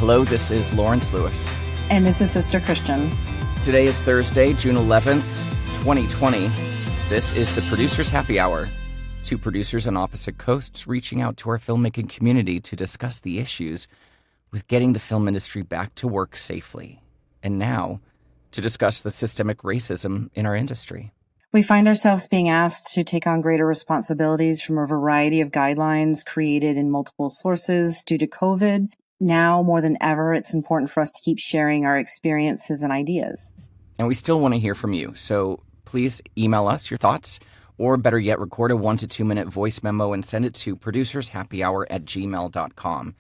Hello, this is Lawrence Lewis. And this is Sister Christian. Today is Thursday, June 11th, 2020. This is the Producers Happy Hour. Two producers on opposite coasts reaching out to our filmmaking community to discuss the issues with getting the film industry back to work safely. And now, to discuss the systemic racism in our industry. We find ourselves being asked to take on greater responsibilities from a variety of guidelines created in multiple sources due to COVID. Now, more than ever, it's important for us to keep sharing our experiences and ideas. And we still want to hear from you, so please email us your thoughts, or better yet, record a 1 to 2 minute voice memo and send it to producershappyhour@gmail.com.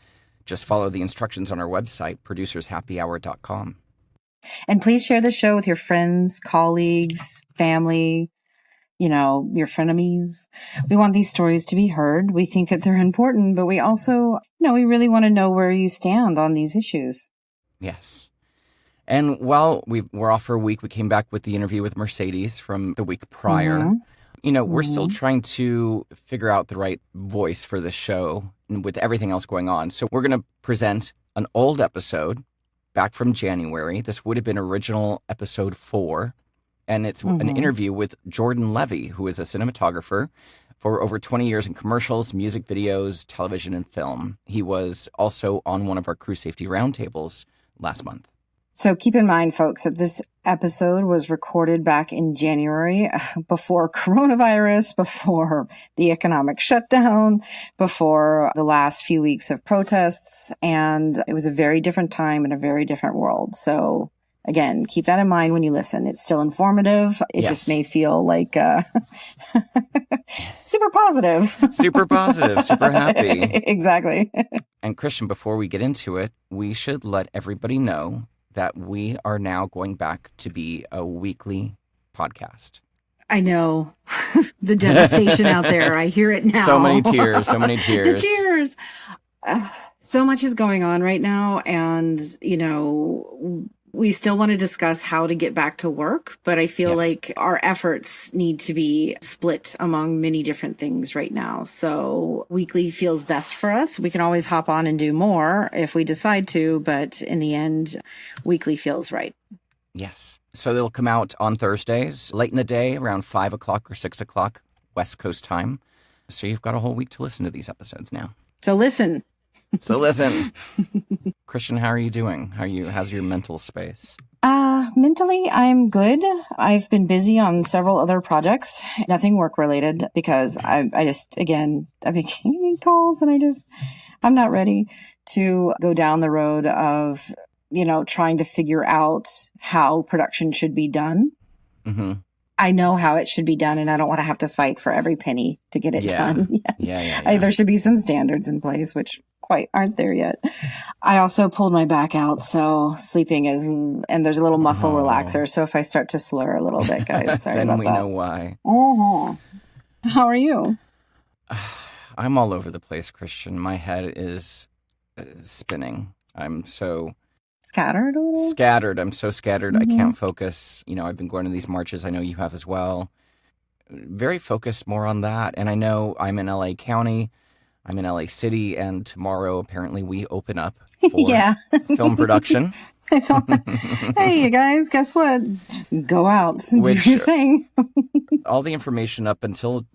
Just follow the instructions on our website, producershappyhour.com. And please share the show with your friends, colleagues, family, your frenemies. We want these stories to be heard. We think that they're important, but we also, we really want to know where you stand on these issues. Yes. And while we're off for a week, we came back with the interview with Mercedes from the week prior. Mm-hmm. We're still trying to figure out the right voice for the show and with everything else going on. So we're going to present an old episode back from January. This would have been original episode 4. And it's an interview with Jordan Levy, who is a cinematographer for over 20 years in commercials, music videos, television, and film. He was also on one of our crew safety roundtables last month. So keep in mind, folks, that this episode was recorded back in January, before coronavirus, before the economic shutdown, before the last few weeks of protests. And it was a very different time in a very different world. So again, keep that in mind when you listen. It's still informative. It just may feel like super positive. Super positive, super happy. Exactly. And Christian, before we get into it, we should let everybody know that we are now going back to be a weekly podcast. I know. The devastation out there. I hear it now. So many tears, so many tears. The tears. So much is going on right now. And, we still want to discuss how to get back to work, but I feel like our efforts need to be split among many different things right now. So weekly feels best for us. We can always hop on and do more if we decide to, but in the end, weekly feels right. Yes. So they'll come out on Thursdays, late in the day, around 5 o'clock or 6 o'clock West Coast time. So you've got a whole week to listen to these episodes now. So listen. Christian, how are you doing? How's your mental space? Mentally, I'm good. I've been busy on several other projects, nothing work related, because I've been getting calls and I'm not ready to go down the road of, trying to figure out how production should be done. Mm-hmm. I know how it should be done, and I don't want to have to fight for every penny to get it done. Yeah. There should be some standards in place, which quite aren't there yet. I also pulled my back out, so sleeping and there's a little muscle relaxer. So if I start to slur a little bit, guys, sorry then about we that. know why. How are you? I'm all over the place, Christian. My head is spinning. I'm so scattered a little? Scattered. I'm so scattered. I can't focus. I've been going to these marches. I know you have as well. Very focused more on that. And I know I'm in LA County. I'm in LA City. And tomorrow, apparently, we open up for film production. Hey, you guys, guess what? Go out and do your thing. All the information up until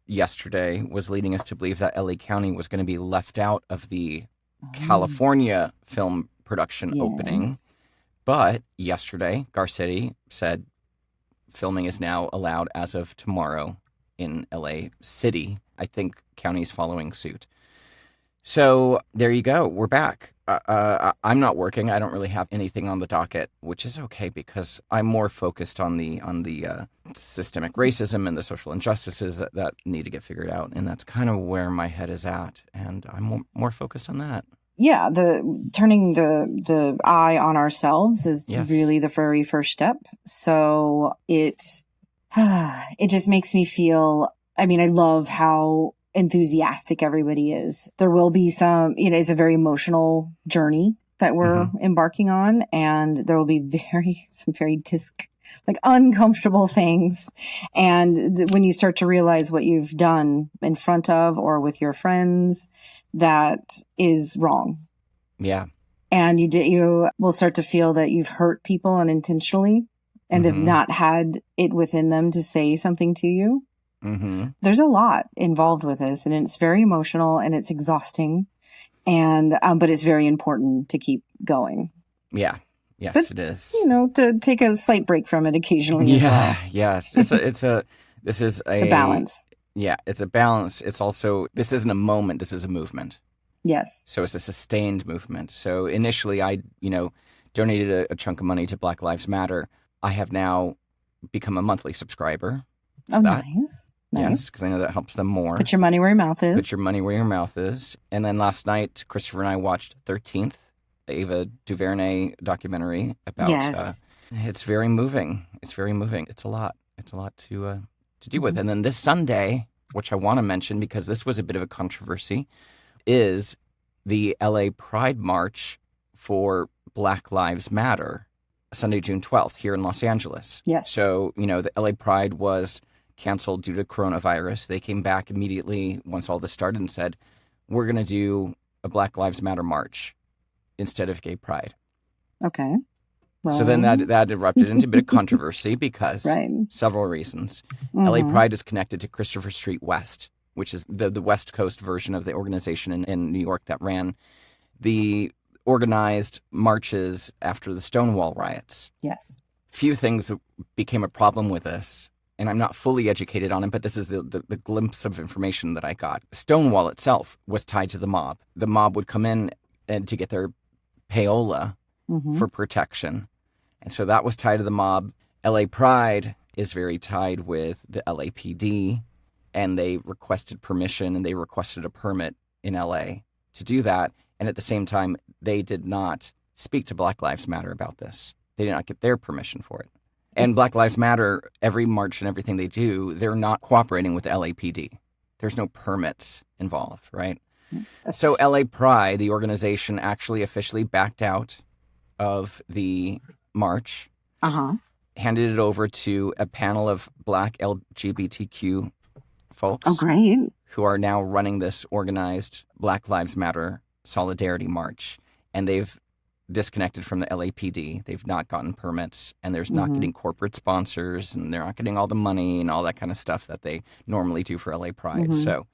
yesterday was leading us to believe that LA County was going to be left out of the California film production opening. But yesterday, Garcetti said filming is now allowed as of tomorrow in LA City. I think county's following suit. So there you go. We're back. I'm not working. I don't really have anything on the docket, which is okay because I'm more focused on the systemic racism and the social injustices that need to get figured out. And that's kind of where my head is at. And I'm more focused on that. Yeah, turning the eye on ourselves is really the very first step. So it just makes me feel, I love how enthusiastic everybody is. There will be some, it's a very emotional journey that we're embarking on, and there will be some very uncomfortable things. And when you start to realize what you've done in front of or with your friends, that is wrong. Yeah. And you will start to feel that you've hurt people unintentionally and they've not had it within them to say something to you. There's a lot involved with this, and it's very emotional and it's exhausting, and but it's very important to keep going. Yeah. Yes, it is. To take a slight break from it occasionally as well. Yes. This is a balance. Yeah, it's a balance. It's also, this isn't a moment, this is a movement. Yes. So it's a sustained movement. So initially I, donated a chunk of money to Black Lives Matter. I have now become a monthly subscriber. Oh, nice. Yes, because I know that helps them more. Put your money where your mouth is. Put your money where your mouth is. And then last night, Christopher and I watched 13th, Ava DuVernay documentary about. Yes. It's very moving. It's very moving. It's a lot. It's a lot to deal with. And then this Sunday, which I want to mention because this was a bit of a controversy, is the LA Pride March for Black Lives Matter, Sunday, June 12th, here in Los Angeles. Yes. So, the LA Pride was canceled due to coronavirus. They came back immediately once all this started and said, we're going to do a Black Lives Matter march instead of gay pride. Okay. Well. So then that erupted into a bit of controversy because several reasons. LA Pride is connected to Christopher Street West, which is the West Coast version of the organization in New York that ran the organized marches after the Stonewall riots. Yes. Few things became a problem with this, and I'm not fully educated on it, but this is the glimpse of information that I got. Stonewall itself was tied to the mob. The mob would come in and to get their payola for protection. And so that was tied to the mob. LA Pride is very tied with the LAPD, and they requested permission and they requested a permit in LA to do that. And at the same time, they did not speak to Black Lives Matter about this. They did not get their permission for it. And Black Lives Matter, every march and everything they do, they're not cooperating with the LAPD. There's no permits involved, right? So LA Pride, the organization, actually officially backed out of the march, handed it over to a panel of Black LGBTQ folks. Oh, great. Who are now running this organized Black Lives Matter Solidarity March. And they've disconnected from the LAPD. They've not gotten permits, and there's not getting corporate sponsors, and they're not getting all the money and all that kind of stuff that they normally do for LA Pride. So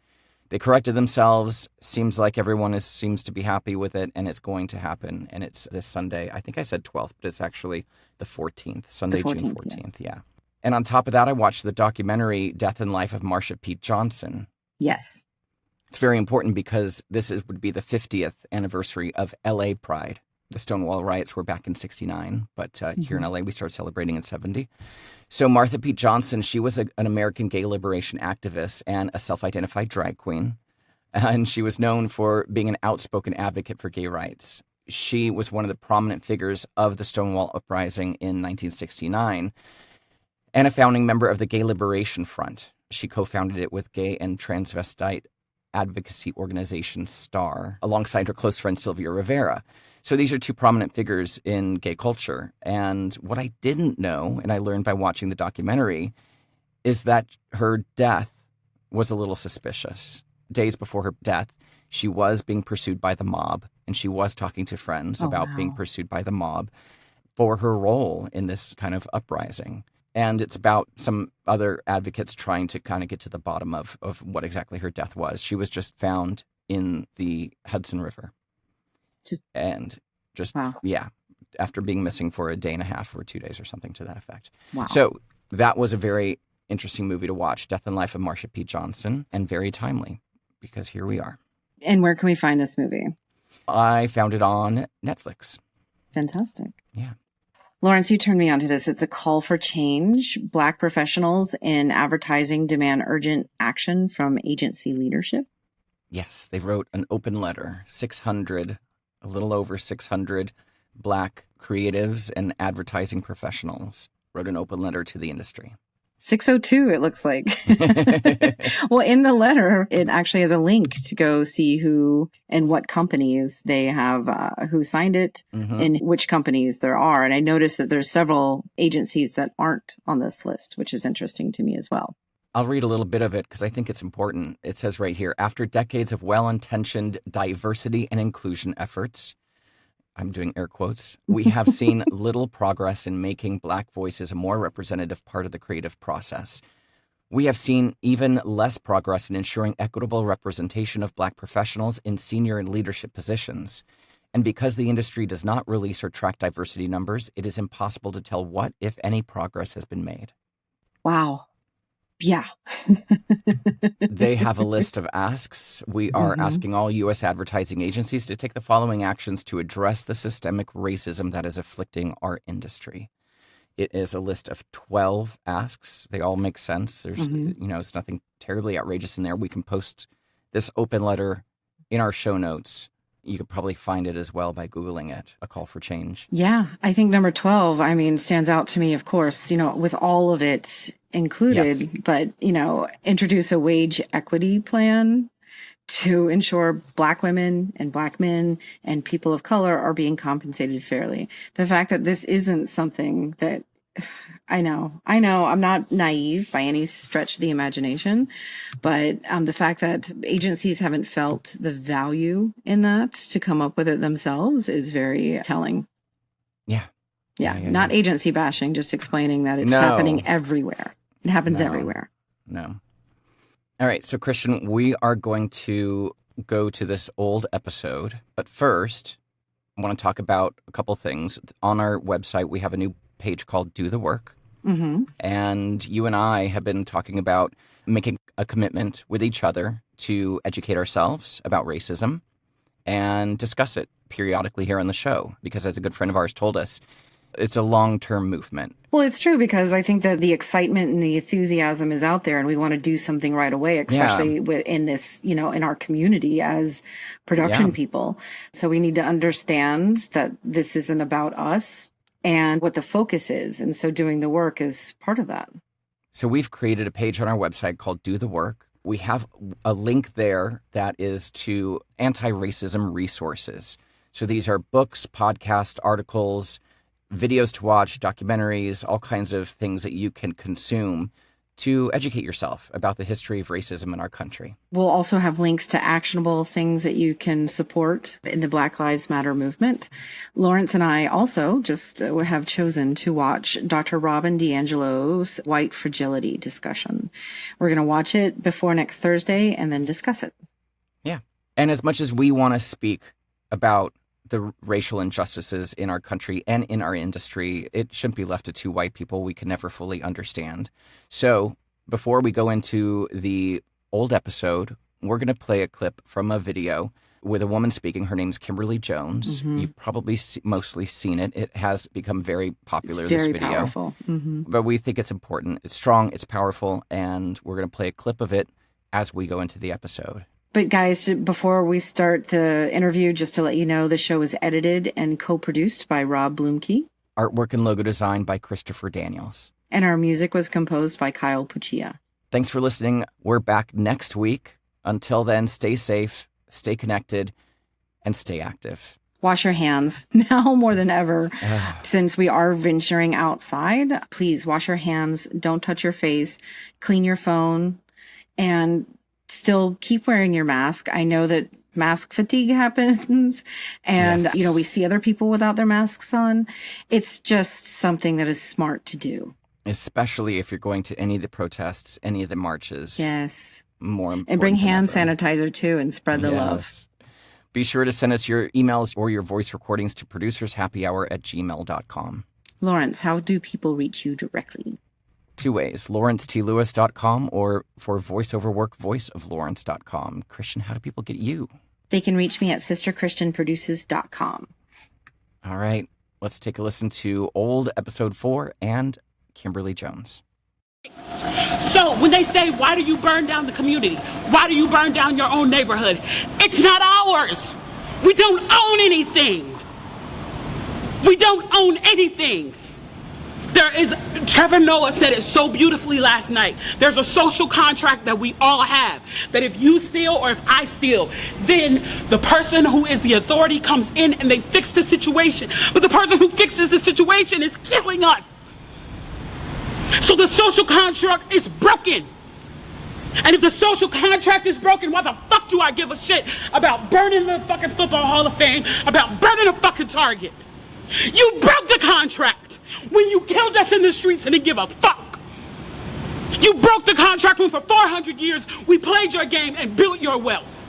they corrected themselves. Seems like everyone seems to be happy with it, and it's going to happen. And it's this Sunday. I think I said 12th, but it's actually the 14th, Sunday, June 14th. Yeah. And on top of that, I watched the documentary Death and Life of Marsha P. Johnson. Yes. It's very important because this would be the 50th anniversary of LA Pride. The Stonewall riots were back in 69, but here in LA, we started celebrating in 70. So Martha P. Johnson, she was an American gay liberation activist and a self-identified drag queen. And she was known for being an outspoken advocate for gay rights. She was one of the prominent figures of the Stonewall Uprising in 1969 and a founding member of the Gay Liberation Front. She co-founded it with gay and transvestite advocacy organization STAR, alongside her close friend Sylvia Rivera. So these are two prominent figures in gay culture. And what I didn't know, and I learned by watching the documentary, is that her death was a little suspicious. Days before her death, she was being pursued by the mob, and she was talking to friends about being pursued by the mob for her role in this kind of uprising. And it's about some other advocates trying to kind of get to the bottom of what exactly her death was. She was just found in the Hudson River. After being missing for a day and a half or 2 days or something to that effect. Wow. So that was a very interesting movie to watch, Death and Life of Marsha P. Johnson, and very timely because here we are. And where can we find this movie? I found it on Netflix. Fantastic. Yeah. Lawrence, you turned me on to this. It's a call for change. Black professionals in advertising demand urgent action from agency leadership. Yes, they wrote an open letter. A little over 600 Black creatives and advertising professionals wrote an open letter to the industry. 602, it looks like. Well, in the letter, it actually has a link to go see who and what companies they have, who signed it and which companies there are. And I noticed that there's several agencies that aren't on this list, which is interesting to me as well. I'll read a little bit of it because I think it's important. It says right here, after decades of well-intentioned diversity and inclusion efforts, I'm doing air quotes, we have seen little progress in making Black voices a more representative part of the creative process. We have seen even less progress in ensuring equitable representation of Black professionals in senior and leadership positions. And because the industry does not release or track diversity numbers, it is impossible to tell what, if any, progress has been made. Wow. Yeah. They have a list of asks. We are asking all U.S. advertising agencies to take the following actions to address the systemic racism that is afflicting our industry. It is a list of 12 asks. They all make sense. There's, it's nothing terribly outrageous in there. We can post this open letter in our show notes. You could probably find it as well by Googling it, A Call for Change. Yeah, I think number 12, stands out to me, of course, with all of it included, yes. But, introduce a wage equity plan to ensure Black women and Black men and people of color are being compensated fairly. The fact that this isn't something that I know I'm not naive by any stretch of the imagination, but the fact that agencies haven't felt the value in that to come up with it themselves is very telling. Yeah. Not agency bashing, just explaining that it's happening everywhere. It happens everywhere. No. All right. So, Christian, we are going to go to this old episode. But first, I want to talk about a couple things. On our website, we have a new page called Do the Work. And you and I have been talking about making a commitment with each other to educate ourselves about racism and discuss it periodically here on the show. Because as a good friend of ours told us, it's a long-term movement. Well, it's true, because I think that the excitement and the enthusiasm is out there and we want to do something right away, especially in this, in our community as production people. So we need to understand that this isn't about us and what the focus is. And so doing the work is part of that. So we've created a page on our website called Do the Work. We have a link there that is to anti-racism resources. So these are books, podcasts, articles, videos to watch, documentaries, all kinds of things that you can consume to educate yourself about the history of racism in our country. We'll also have links to actionable things that you can support in the Black Lives Matter movement. Lawrence and I also just have chosen to watch Dr. Robin DiAngelo's White Fragility discussion. We're going to watch it before next Thursday and then discuss it. Yeah. And as much as we want to speak about the racial injustices in our country and in our industry, it shouldn't be left to two white people we can never fully understand. So before we go into the old episode, we're going to play a clip from a video with a woman speaking. Her name's Kimberly Jones. You've probably mostly seen it. It has become very popular, it's very this video. Powerful. But we think it's important. It's strong, it's powerful, and we're going to play a clip of it as we go into the episode. But guys, before we start the interview, just to let you know, the show is edited and co-produced by Rob Bloomkey. Artwork and logo design by Christopher Daniels. And our music was composed by Kyle Puccia. Thanks for listening. We're back next week. Until then, stay safe, stay connected, and stay active. Wash your hands now more than ever. Since we are venturing outside, please wash your hands. Don't touch your face. Clean your phone. And still keep wearing your mask. I know that mask fatigue happens and, we see other people without their masks on. It's just something that is smart to do. Especially if you're going to any of the protests, any of the marches. Yes. More important. And bring hand ever. Sanitizer too and spread the love. Be sure to send us your emails or your voice recordings to producershappyhour@gmail.com. Lawrence, how do people reach you directly? 2 ways, lawrencetLewis.com, or for voiceover work, voiceoflawrence.com. Christian, how do people get you? They can reach me at sisterchristianproduces.com. All right, let's take a listen to old episode 4 and Kimberly Jones. So when they say, why do you burn down the community? Why do you burn down your own neighborhood? It's not ours. We don't own anything. We don't own anything. Trevor Noah said it so beautifully last night. There's a social contract that we all have, that if you steal or if I steal, then the person who is the authority comes in and they fix the situation. But the person who fixes the situation is killing us. So the social contract is broken. And if the social contract is broken, why the fuck you do I give a shit about burning the fucking Football Hall of Fame, about burning a fucking Target? You broke the contract when you killed us in the streets and didn't give a fuck. You broke the contract when for 400 years we played your game and built your wealth.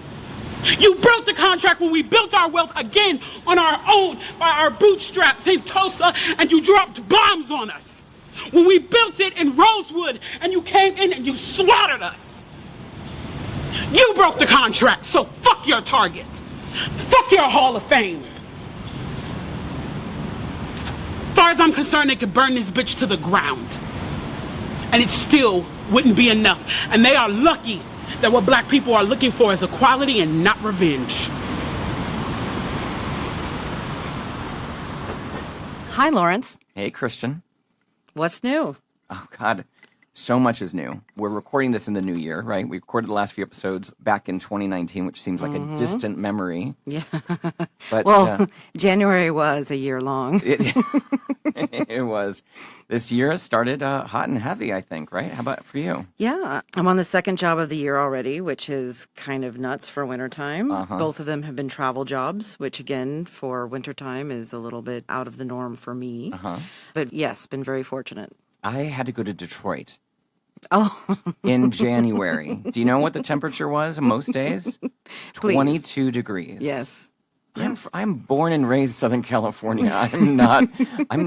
You broke the contract when we built our wealth again on our own, by our bootstraps in Tulsa, and you dropped bombs on us. When we built it in Rosewood and you came in and you slaughtered us. You broke the contract, so fuck your Target. Fuck your Hall of Fame. As far as I'm concerned, they could burn this bitch to the ground. And it still wouldn't be enough. And they are lucky that what black people are looking for is equality and not revenge. Hi, Lawrence. Hey, Christian. What's new? Oh, God. So much is new. We're recording this in the new year, right? We recorded the last few episodes back in 2019, which seems like a distant memory. Yeah. But well, January was a year long. it was. This year has started hot and heavy, I think, right? How about for you? Yeah. I'm on the second job of the year already, which is kind of nuts for wintertime. Both of them have been travel jobs, which again, for wintertime is a little bit out of the norm for me. But yes, been very fortunate. I had to go to Detroit. Oh. In January. Do you know what the temperature was most days? 22 degrees. Yes. I'm born and raised Southern California. I'm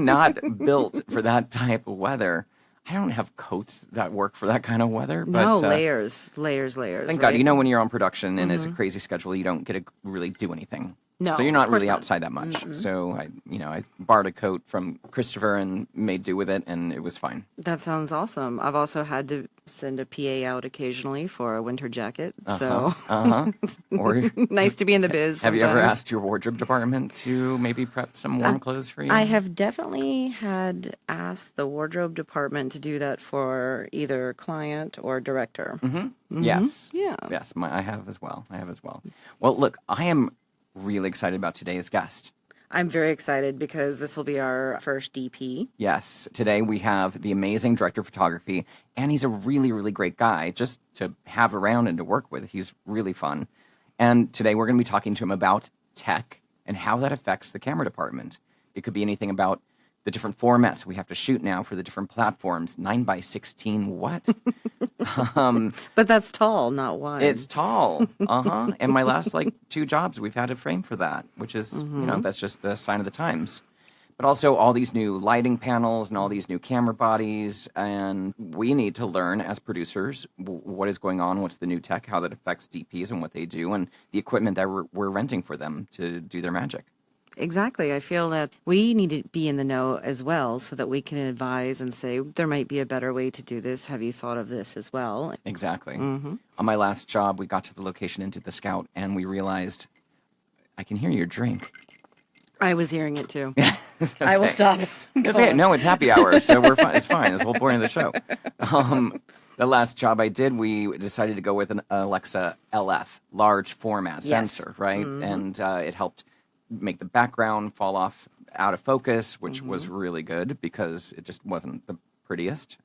not built for that type of weather. I don't have coats that work for that kind of weather. But, no, layers. Thank right? God. You know, when you're on production and it's a crazy schedule, you don't get to really do anything. No, so you're not really not. outside that much. So I borrowed a coat from Christopher and made do with it, and it was fine. That sounds awesome. I've also had to send a PA out occasionally for a winter jacket. So Or nice to be in the biz. Have you ever sometimes. asked your wardrobe department to maybe prep some warm clothes for you? I have definitely had asked the wardrobe department to do that for either client or director. Yes. Yeah. Yes, I have as well. Well, look, I am really excited about today's guest. I'm very excited because this will be our first DP. Yes. Today we have the amazing director of photography, and he's a really, really great guy just to have around and to work with. He's really fun. And today we're going to be talking to him about tech and how that affects the camera department. It could be anything about the different formats we have to shoot now for the different platforms. 9x16, what? But that's tall, not wide. It's tall. And my last 2 jobs, we've had a frame for that, which is, that's just the sign of the times. But also all these new lighting panels and all these new camera bodies. And we need to learn as producers what is going on, what's the new tech, how that affects DPs and what they do, and the equipment that we're renting for them to do their magic. Exactly. I feel that we need to be in the know as well so that we can advise and say, there might be a better way to do this. Have you thought of this as well? Exactly. On my last job, we got to the location into the Scout, and we realized, I can hear your drink. I was hearing it too. Okay. I will stop. It's okay. No, it's happy hour, so we're fine. It's fine. It's the whole point of the show. The last job I did, we decided to go with an Alexa LF, large format sensor, right? And it helped make the background fall off out of focus, which was really good because it just wasn't the prettiest.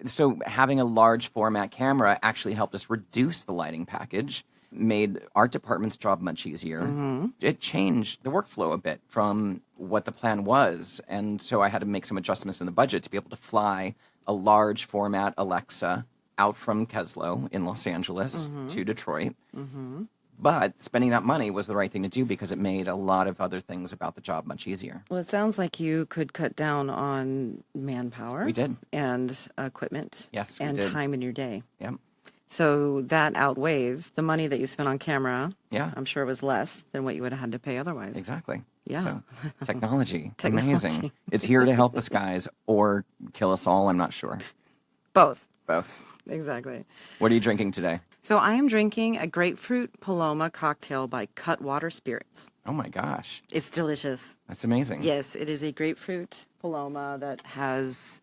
So having a large format camera actually helped us reduce the lighting package, made art department's job much easier. It changed the workflow a bit from what the plan was. And so I had to make some adjustments in the budget to be able to fly a large format Alexa out from Keslow in Los Angeles to Detroit. But spending that money was the right thing to do because it made a lot of other things about the job much easier. Well, it sounds like you could cut down on manpower. We did. And equipment. Yes, we and did. time in your day. Yep. So that outweighs the money that you spent on camera. Yeah. I'm sure it was less than what you would have had to pay otherwise. Exactly. Yeah. So, technology. Amazing. It's here to help us guys or kill us all. I'm not sure. Both. Exactly. What are you drinking today? So I am drinking a grapefruit Paloma cocktail by Cutwater Spirits. Oh my gosh. It's delicious. That's amazing. Yes, it is a grapefruit Paloma that has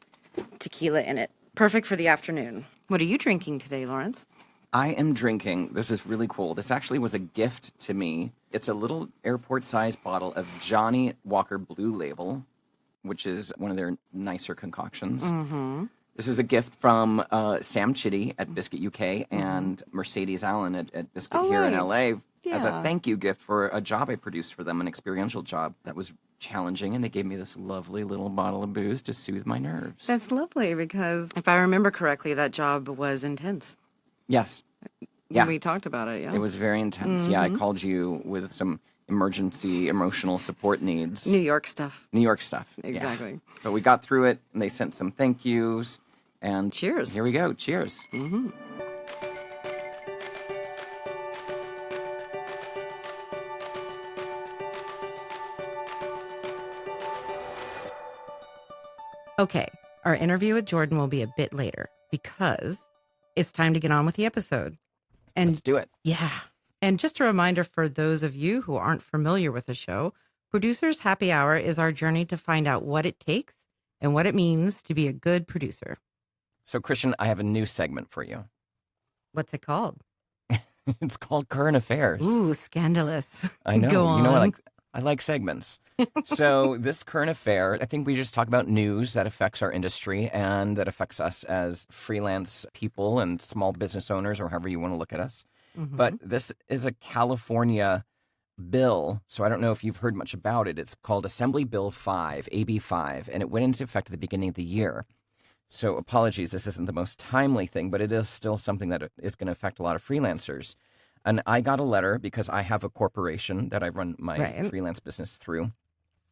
tequila in it. Perfect for the afternoon. What are you drinking today, Lawrence? I am drinking, this is really cool. This actually was a gift to me. It's a little airport-sized bottle of Johnny Walker Blue Label, which is one of their nicer concoctions. This is a gift from Sam Chitty at Biscuit UK and Mercedes Allen at Biscuit here in LA as a thank you gift for a job I produced for them, an experiential job that was challenging, and they gave me this lovely little bottle of booze to soothe my nerves. That's lovely because if I remember correctly, that job was intense. Yes. Yeah. We talked about it, It was very intense. Yeah, I called you with some emergency emotional support needs. New York stuff. New York stuff. Exactly. Yeah. But we got through it, and they sent some thank yous. And cheers. Here we go. Cheers. Mm-hmm. Okay, our interview with Jordan will be a bit later because it's time to get on with the episode. And let's do it. Yeah. And just a reminder for those of you who aren't familiar with the show, Producers Happy Hour is our journey to find out what it takes and what it means to be a good producer. So, Christian, I have a new segment for you. What's it called? It's called Current Affairs. Ooh, scandalous. I know. Go on. You know, I like segments. So this current affair, I think we just talk about news that affects our industry and that affects us as freelance people and small business owners, or however you want to look at us. Mm-hmm. But this is a California bill, so I don't know if you've heard much about it. It's called Assembly Bill 5, AB5, and it went into effect at the beginning of the year. So apologies, this isn't the most timely thing, but it is still something that is going to affect a lot of freelancers. And I got a letter because I have a corporation that I run my freelance business through.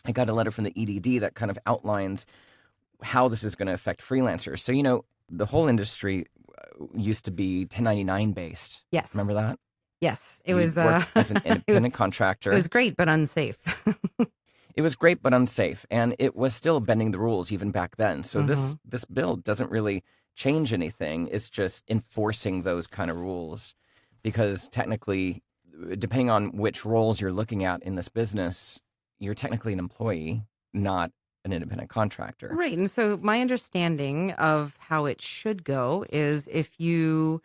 I got a letter from the EDD that kind of outlines how this is going to affect freelancers. So, you know, the whole industry used to be 1099 based. Yes. Remember that? Yes. It was as an independent contractor. It was great, but unsafe. It was great, but unsafe. And it was still bending the rules even back then. So this bill doesn't really change anything. It's just enforcing those kind of rules. Because technically, depending on which roles you're looking at in this business, you're technically an employee, not an independent contractor. Right. And so my understanding of how it should go is if you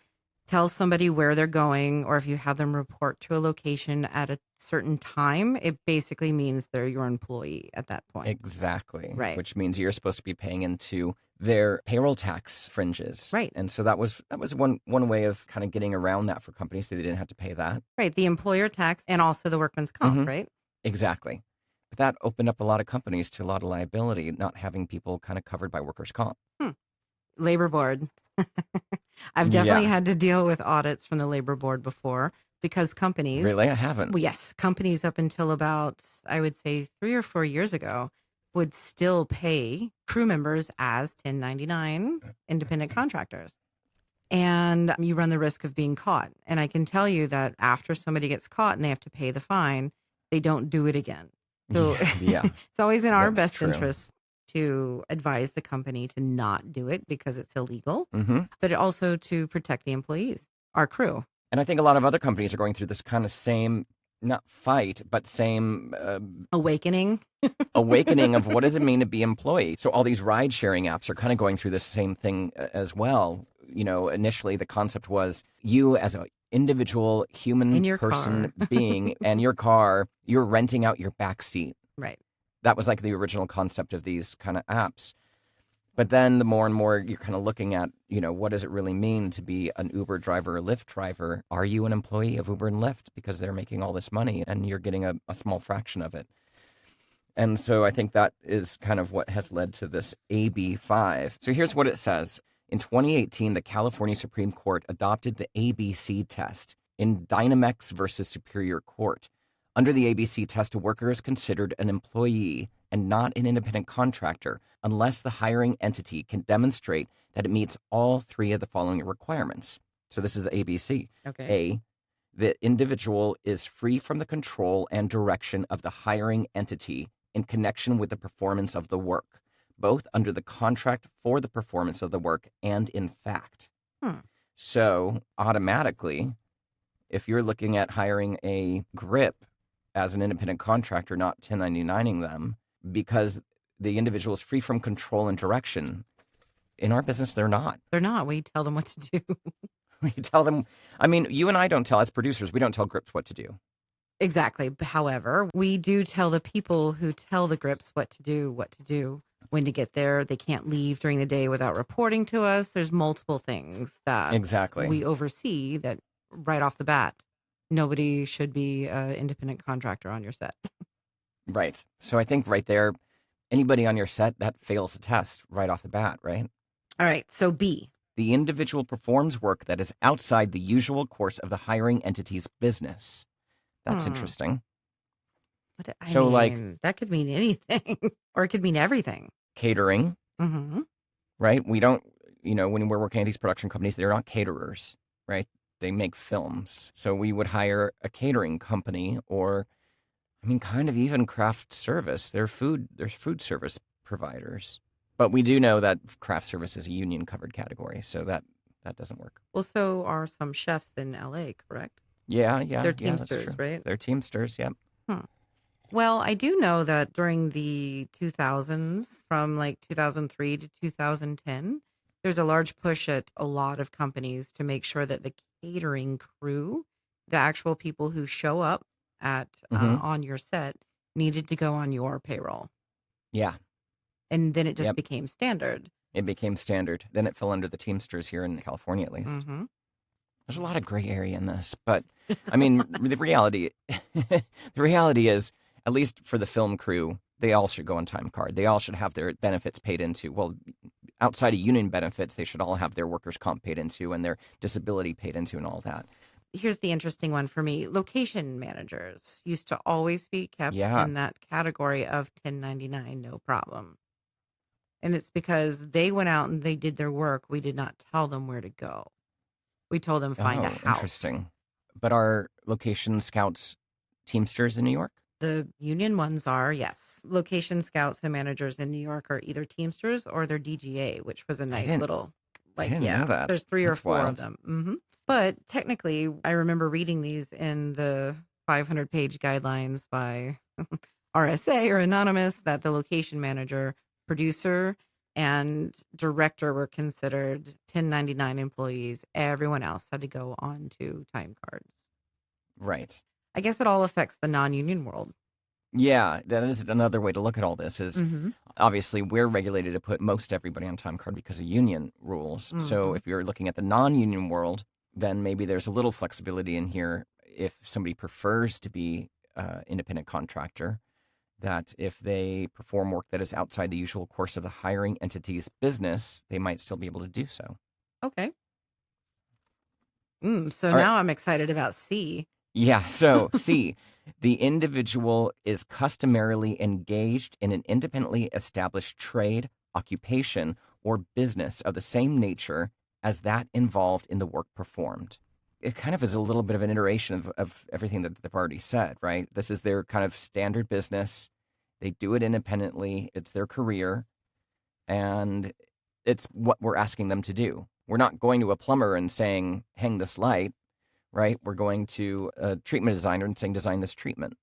tell somebody where they're going or if you have them report to a location at a certain time, it basically means they're your employee at that point. Exactly. Right. Which means you're supposed to be paying into their payroll tax fringes. Right. And so that was one way of kind of getting around that for companies so they didn't have to pay that. Right. The employer tax and also the workman's comp, right? Exactly. But that opened up a lot of companies to a lot of liability, not having people kind of covered by workers' comp. Labor board. I've definitely had to deal with audits from the labor board before because companies... Really? I haven't. Well, yes. Companies up until about, I would say, 3 or 4 years ago would still pay crew members as 1099 independent contractors. And you run the risk of being caught. And I can tell you that after somebody gets caught and they have to pay the fine, they don't do it again. So it's always in our best interest to advise the company to not do it because it's illegal, but also to protect the employees, our crew. And I think a lot of other companies are going through this kind of same, not fight, but same... awakening. Awakening of what does it mean to be employee. So all these ride-sharing apps are kind of going through the same thing as well. You know, initially the concept was you as an individual human person being and your car, you're renting out your back seat. Right. That was like the original concept of these kind of apps. But then the more and more you're kind of looking at, you know, what does it really mean to be an Uber driver or Lyft driver? Are you an employee of Uber and Lyft because they're making all this money and you're getting a small fraction of it? And so I think that is kind of what has led to this AB5. So here's what it says. In 2018, the California Supreme Court adopted the ABC test in Dynamex versus Superior Court. Under the ABC test, a worker is considered an employee and not an independent contractor unless the hiring entity can demonstrate that it meets all three of the following requirements. So this is the ABC. Okay. A, the individual is free from the control and direction of the hiring entity in connection with the performance of the work, both under the contract for the performance of the work and in fact. So automatically, if you're looking at hiring a grip as an independent contractor, not 1099ing them, because the individual is free from control and direction. In our business, they're not. They're not. We tell them what to do. We tell them, I mean, you and I don't tell, as producers, we don't tell grips what to do. Exactly. However, we do tell the people who tell the grips what to do. when to get there. They can't leave during the day without reporting to us. There's multiple things that Exactly. we oversee that right off the bat, nobody should be an independent contractor on your set. Right. So I think right there, anybody on your set, that fails the test right off the bat, right? All right. So B. The individual performs work that is outside the usual course of the hiring entity's business. That's interesting. But So, like, that could mean anything, or it could mean everything. catering, Mm-hmm. right? We don't, when we're working at these production companies, they're not caterers, right? They make films. So we would hire a catering company or, kind of even craft service. There's food service providers. But we do know that craft service is a union covered category, so that doesn't work. Well, so are some chefs in LA, correct? Yeah. They're that's Teamsters, true. right? They're Teamsters, yep. Well, I do know that during the 2000s, from like 2003 to 2010, there's a large push at a lot of companies to make sure that the catering crew, the actual people who show up at on your set, needed to go on your payroll. Yeah. And then it just Yep. became standard. It became standard. Then it fell under the Teamsters here in California, at least. Mm-hmm. There's a lot of gray area in this, but the reality is, at least for the film crew, they all should go on time card. They all should have their benefits paid into. Well, outside of union benefits, they should all have their workers' comp paid into and their disability paid into and all that. Here's the interesting one for me. Location managers used to always be kept in that category of 1099, no problem. And it's because they went out and they did their work. We did not tell them where to go. We told them find a house. Interesting. But are location scouts Teamsters in New York? The union ones are, yes. Location scouts and managers in New York are either Teamsters or they're DGA, which was a nice little, I didn't know that. There's 3 That's or 4 wild. of them. Mm-hmm. But technically, I remember reading these in the 500-page guidelines by RSA or Anonymous that the location manager, producer, and director were considered 1099 employees. Everyone else had to go on to time cards. Right. I guess it all affects the non-union world. Yeah, that is another way to look at all this is Mm-hmm. obviously we're regulated to put most everybody on time card because of union rules. So if you're looking at the non-union world, then maybe there's a little flexibility in here if somebody prefers to be independent contractor, that if they perform work that is outside the usual course of the hiring entity's business, they might still be able to do so. Okay. So All right. now I'm excited about C. Yeah, so C, the individual is customarily engaged in an independently established trade, occupation, or business of the same nature as that involved in the work performed. It kind of is a little bit of an iteration of everything that they've already said, right? This is their kind of standard business. They do it independently. It's their career. And it's what we're asking them to do. We're not going to a plumber and saying, hang this light, right? We're going to a treatment designer and saying, design this treatment.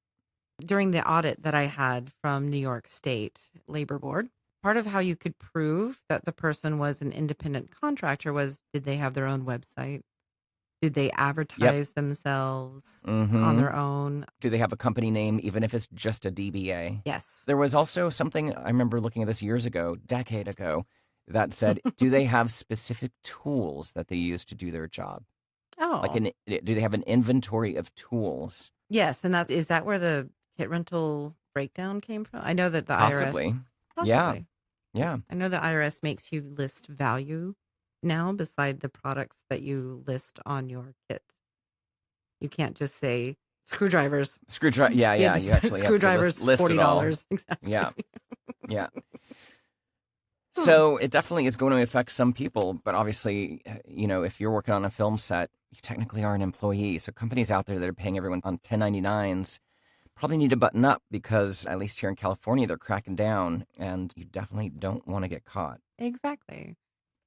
During the audit that I had from New York State Labor Board, part of how you could prove that the person was an independent contractor was, did they have their own website? Did they advertise themselves on their own? Do they have a company name, even if it's just a DBA? Yes. There was also something, I remember looking at this decade ago, that said, do they have specific tools that they use to do their job? Oh. Do they have an inventory of tools? Yes, and is that where the kit rental breakdown came from? I know that the Possibly. IRS... Possibly. Yeah. I know the IRS makes you list value now beside the products that you list on your kit. You can't just say screwdrivers. Yeah. You actually have to screwdrivers, list it all. $40. Exactly. Yeah. So it definitely is going to affect some people, but obviously, if you're working on a film set, you technically are an employee. So companies out there that are paying everyone on 1099s probably need to button up because, at least here in California, they're cracking down, and you definitely don't want to get caught. Exactly.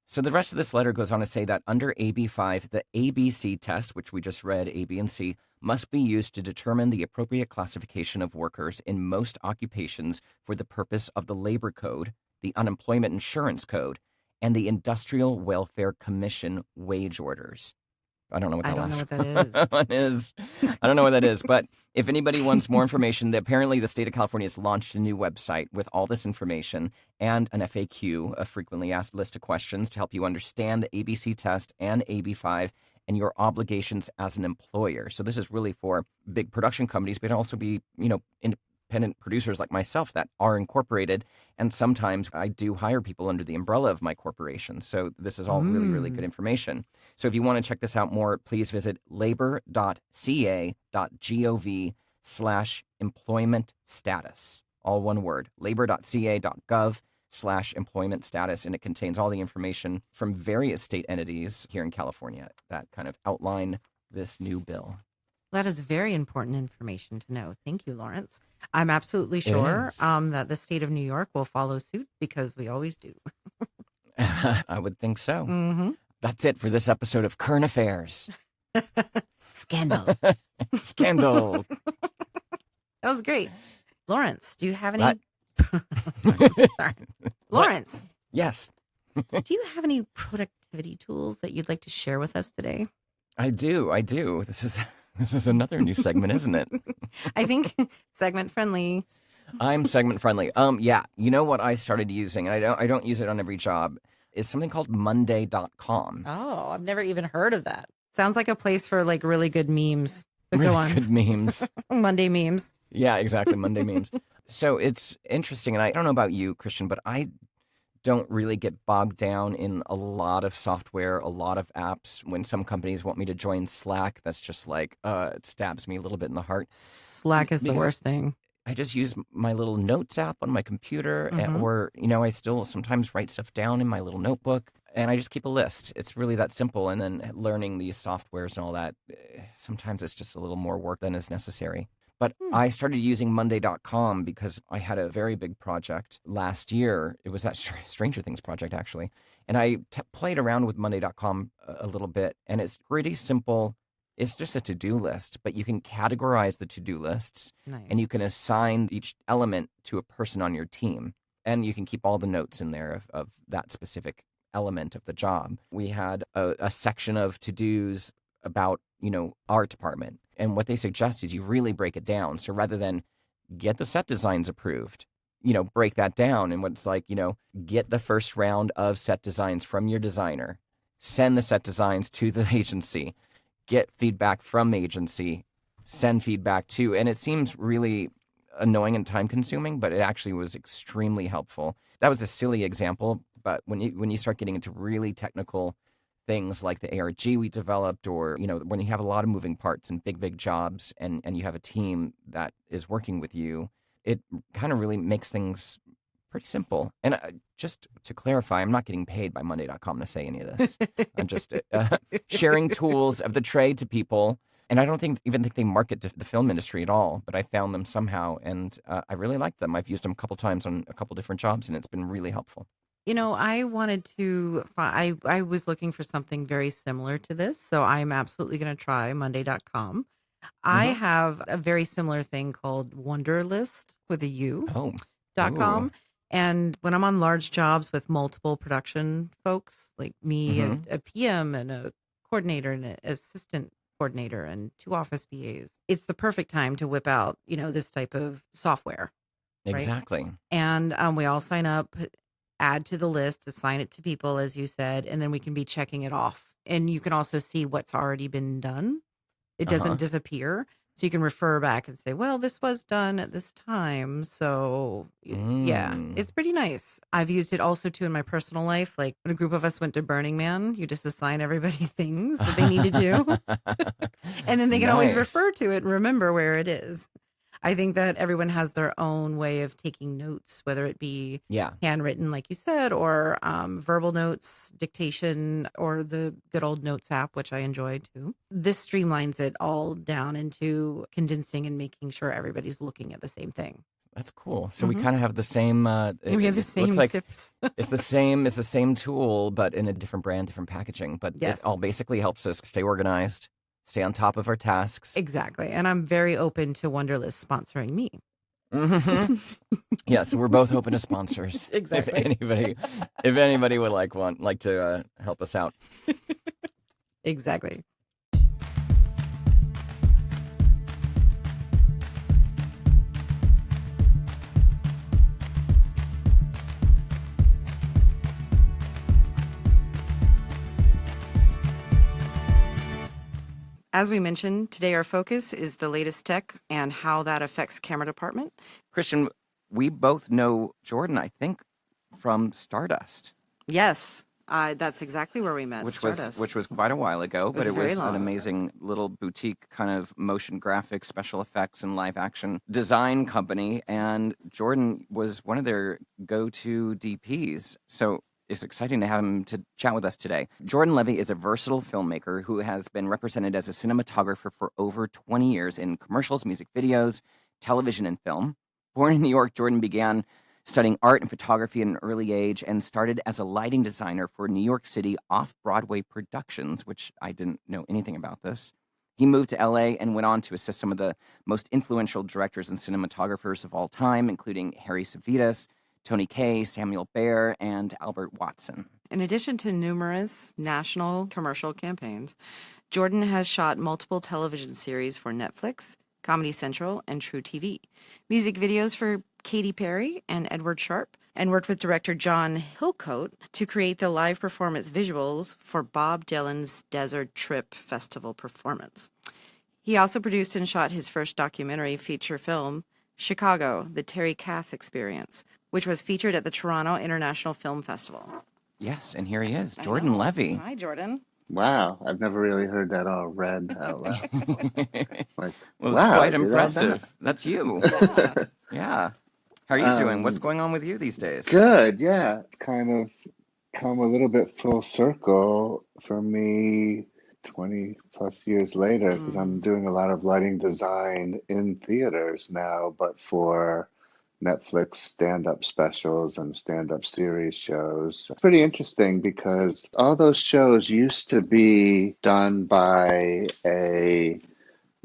So the rest of this letter goes on to say that under AB5, the ABC test, which we just read, A, B, and C, must be used to determine the appropriate classification of workers in most occupations for the purpose of the Labor Code, the Unemployment Insurance Code, and the Industrial Welfare Commission wage orders. I don't know what that last one is. I don't know what that is, but If anybody wants more information, apparently the state of California has launched a new website with all this information and an FAQ, a frequently asked list of questions to help you understand the ABC test and AB5 and your obligations as an employer. So this is really for big production companies, but it can also be, independent producers like myself that are incorporated. And sometimes I do hire people under the umbrella of my corporation. So this is all really, really good information. So if you want to check this out more, please visit labor.ca.gov/employment status. All one word, labor.ca.gov/employment status. And it contains all the information from various state entities here in California that kind of outline this new bill. That is very important information to know. Thank you, Lawrence. I'm absolutely sure that the state of New York will follow suit because we always do. I would think so. Mm-hmm. That's it for this episode of Current Affairs. Scandal. Scandal. That was great. Lawrence, do you have any... Sorry. Lawrence. Yes. Do you have any productivity tools that you'd like to share with us today? I do. This is another new segment, isn't it? I think segment friendly. I'm segment friendly. Yeah. You know what I started using, and I don't use it on every job, is something called Monday.com. Oh, I've never even heard of that. Sounds like a place for like really good memes. But really go on. Good memes. Monday memes. Yeah, exactly. Monday memes. So it's interesting, and I don't know about you, Christian, but I don't really get bogged down in a lot of software, a lot of apps. When some companies want me to join Slack, that's just like, it stabs me a little bit in the heart. Slack is the worst thing. I just use my little notes app on my computer, or, I still sometimes write stuff down in my little notebook, and I just keep a list. It's really that simple. And then learning these softwares and all that, sometimes it's just a little more work than is necessary. But I started using Monday.com because I had a very big project last year. It was that Stranger Things project, actually. And I played around with Monday.com a little bit, and it's pretty simple. It's just a to-do list, but you can categorize the to-do lists, and you can assign each element to a person on your team. And you can keep all the notes in there of that specific element of the job. We had a section of to-dos about, our department. And what they suggest is you really break it down. So rather than get the set designs approved, break that down. And what's like, get the first round of set designs from your designer, send the set designs to the agency, get feedback from agency, send feedback to, and it seems really annoying and time consuming, but it actually was extremely helpful. That was a silly example, but when you start getting into really technical things like the ARG we developed, or, when you have a lot of moving parts and big jobs and you have a team that is working with you, it kind of really makes things pretty simple. And just to clarify, I'm not getting paid by Monday.com to say any of this. I'm just sharing tools of the trade to people. And I don't even think they market to the film industry at all, but I found them somehow, and I really like them. I've used them a couple times on a couple different jobs, and it's been really helpful. I wanted to, I was looking for something very similar to this, so I'm absolutely going to try Monday.com. I have a very similar thing called Wunderlist with a U. .com. And when I'm on large jobs with multiple production folks, like me, a PM and a coordinator and an assistant coordinator and 2 office BAs, it's the perfect time to whip out, this type of software. Exactly. Right? And we all sign up, add to the list, assign it to people, as you said, and then we can be checking it off. And you can also see what's already been done. It doesn't disappear. So you can refer back and say, well, this was done at this time. So yeah, it's pretty nice. I've used it also too in my personal life. Like when a group of us went to Burning Man, you just assign everybody things that they need to do. And then they can always refer to it and remember where it is. I think that everyone has their own way of taking notes, whether it be handwritten, like you said, or verbal notes, dictation, or the good old Notes app, which I enjoy too. This streamlines it all down into condensing and making sure everybody's looking at the same thing. That's cool. So we kind of have the same. We have the same looks like tips. It's the same tool, but in a different brand, different packaging. But it all basically helps us stay organized, stay on top of our tasks. Exactly. And I'm very open to Wunderlist sponsoring me. Yeah, so we're both open to sponsors. Exactly. If anybody would like to help us out. Exactly. as we mentioned, today our focus is the latest tech and how that affects camera department. Christian, we both know Jordan, I think, from Stardust. Yes, that's exactly where we met. Which Stardust. was quite a while ago, but it very was an long amazing little boutique kind of motion graphics, special effects, and live action design company. And Jordan was one of their go-to DPs. So it's exciting to have him to chat with us today. Jordan Levy is a versatile filmmaker who has been represented as a cinematographer for over 20 years in commercials, music videos, television, and film. Born in New York, Jordan began studying art and photography at an early age and started as a lighting designer for New York City off-Broadway productions, which I didn't know anything about this. He moved to LA and went on to assist some of the most influential directors and cinematographers of all time, including Harry Savides, Tony Kaye, Samuel Bayer, and Albert Watson. In addition to numerous national commercial campaigns, Jordan has shot multiple television series for Netflix, Comedy Central, and True TV, music videos for Katy Perry and Edward Sharpe, and worked with director John Hillcoat to create the live performance visuals for Bob Dylan's Desert Trip Festival performance. He also produced and shot his first documentary feature film, Chicago, The Terry Kath Experience, which was featured at the Toronto International Film Festival. Yes, and here he is, Jordan Levy. Hi, Jordan. Wow, I've never really heard that all read out loud. Well, it's wow, quite did all impressive. That's you. Yeah. How are you doing? What's going on with you these days? Good, yeah. It's kind of come a little bit full circle for me 20 plus years later because I'm doing a lot of lighting design in theaters now, but for Netflix stand-up specials and stand-up series shows. It's pretty interesting because all those shows used to be done by a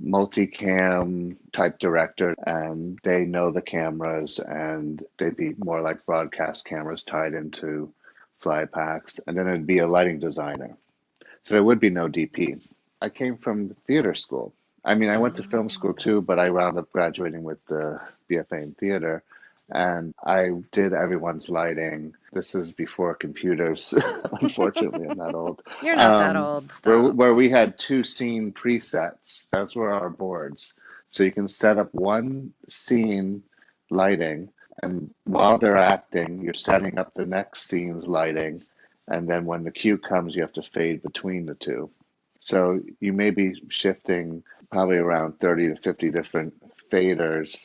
multicam type director, and they know the cameras, and they'd be more like broadcast cameras tied into fly packs, and then it'd be a lighting designer. So there would be no DP. I came from theater school. I mean, I went to film school too, but I wound up graduating with the BFA in theater. And I did everyone's lighting. This is before computers. Unfortunately, I'm not old. You're not that old. Stop. Where we had 2 scene presets. Those were our boards. So you can set up one scene lighting, and while they're acting, you're setting up the next scene's lighting. And then when the cue comes, you have to fade between the two. So you may be shifting probably around 30 to 50 different faders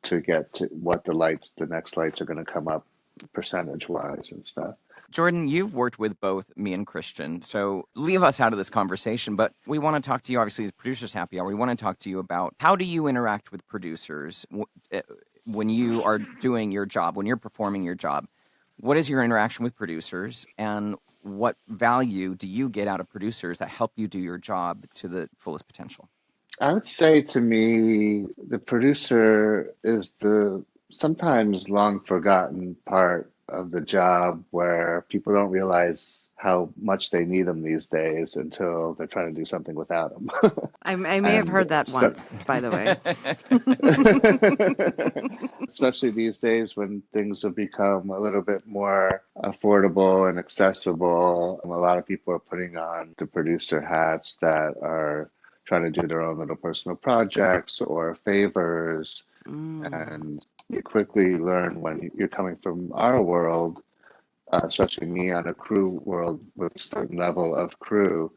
to get to what the next lights are going to come up percentage-wise and stuff. Jordan, you've worked with both me and Christian, so leave us out of this conversation, but we want to talk to you, obviously, as Producers Happy Hour. We want to talk to you about how do you interact with producers when you are doing your job, when you're performing your job. What is your interaction with producers, and what value do you get out of producers that help you do your job to the fullest potential? I would say to me, the producer is the sometimes long forgotten part of the job where people don't realize how much they need them these days until they're trying to do something without them. I may have heard that once, by the way. Especially these days when things have become a little bit more affordable and accessible. A lot of people are putting on the producer hats that are trying to do their own little personal projects or favors. And you quickly learn when you're coming from our world, especially me on a crew world with a certain level of crew,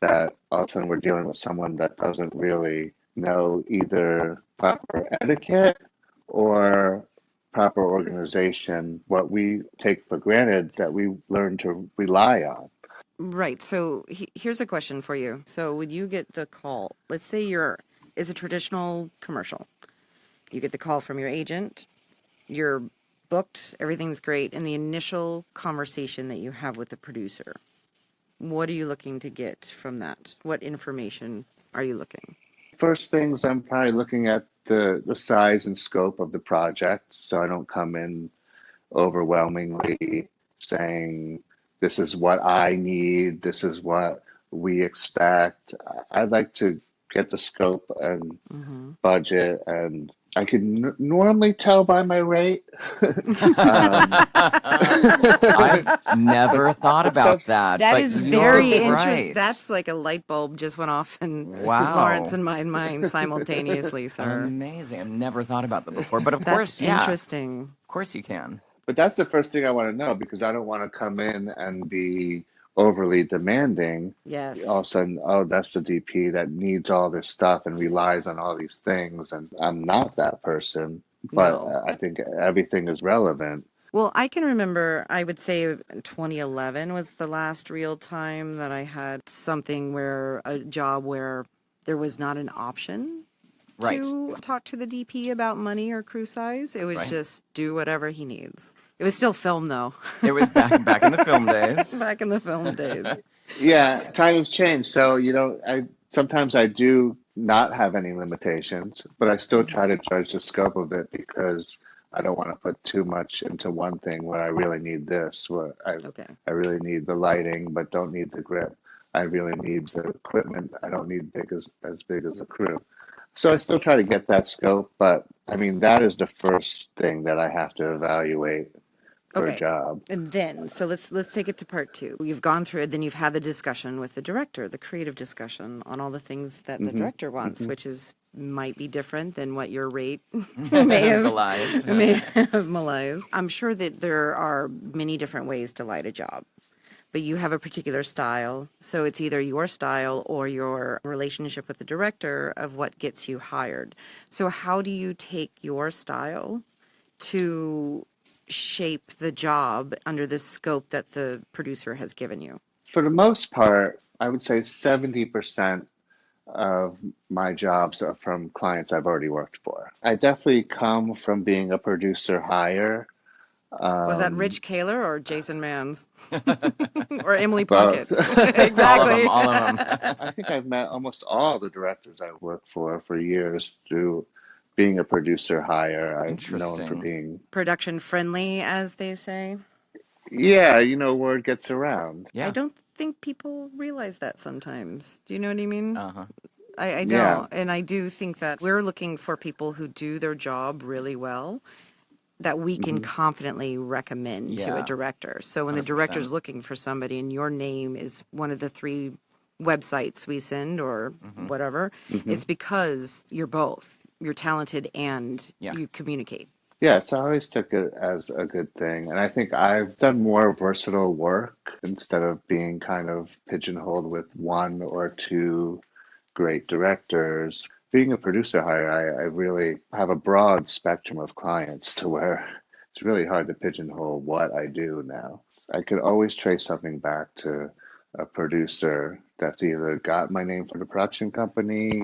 that all of a sudden we're dealing with someone that doesn't really know either proper etiquette or proper organization, what we take for granted that we learn to rely on. Right. So here's a question for you. So when you get the call, let's say it's a traditional commercial. You get the call from your agent, you're booked, everything's great, and the initial conversation that you have with the producer, what are you looking to get from that? What information are you looking? First things, I'm probably looking at the size and scope of the project, so I don't come in overwhelmingly saying, this is what I need, this is what we expect. I'd like to get the scope and budget and I can normally tell by my rate. um, I've never thought so, about that, That but is you're very interesting. right. That's like a light bulb just went off in Wow. Lawrence and my mind simultaneously, sir. Amazing. I've never thought about that before. But of That's course, yeah. interesting. Of course you can. but that's the first thing I want to know because I don't want to come in and be overly demanding. Yes. All of a sudden, oh, that's the DP that needs all this stuff and relies on all these things. And I'm not that person, but No. I think everything is relevant. Well, I can remember, I would say 2011 was the last real time that I had something where a job where there was not an option Right. to talk to the DP about money or crew size. It was Right. just do whatever he needs. It was still film though. It was back in the film days. Back in the film days. Yeah, time has changed. So, I sometimes I do not have any limitations, but I still try to judge the scope of it because I don't want to put too much into one thing where I really need this, where Okay. I really need the lighting but don't need the grip. I really need the equipment. I don't need as big as a crew. So I still try to get that scope, but I mean that is the first thing that I have to evaluate for a Okay. job. And then, so let's take it to part two. You've gone through it, then you've had the discussion with the director, the creative discussion on all the things that the director wants, which is might be different than what your rate may have The lies. may have malaise. I'm sure that there are many different ways to light a job, but you have a particular style, so it's either your style or your relationship with the director of what gets you hired. So how do you take your style to shape the job under the scope that the producer has given you? For the most part, I would say 70% of my jobs are from clients I've already worked for. I definitely come from being a producer hire. Was that Rich Kaler or Jason Manns? Or Emily Both. Plunkett? Exactly. All of them. I think I've met almost all the directors I worked for years through being a producer hire. I've known for Interesting. being, Production friendly, as they say. yeah, word gets around. Yeah. I don't think people realize that sometimes. Do you know what I mean? Uh-huh. I don't. Yeah. And I do think that we're looking for people who do their job really well that we can confidently recommend to Yeah. a director. So when the 100%. director's looking for somebody and your name is one of the 3 websites we send or whatever, it's because you're both. You're talented and Yeah. you communicate. Yeah, so I always took it as a good thing. And I think I've done more versatile work instead of being kind of pigeonholed with one or two great directors. Being a producer hire, I really have a broad spectrum of clients to where it's really hard to pigeonhole what I do now. I could always trace something back to a producer that's either got my name for the production company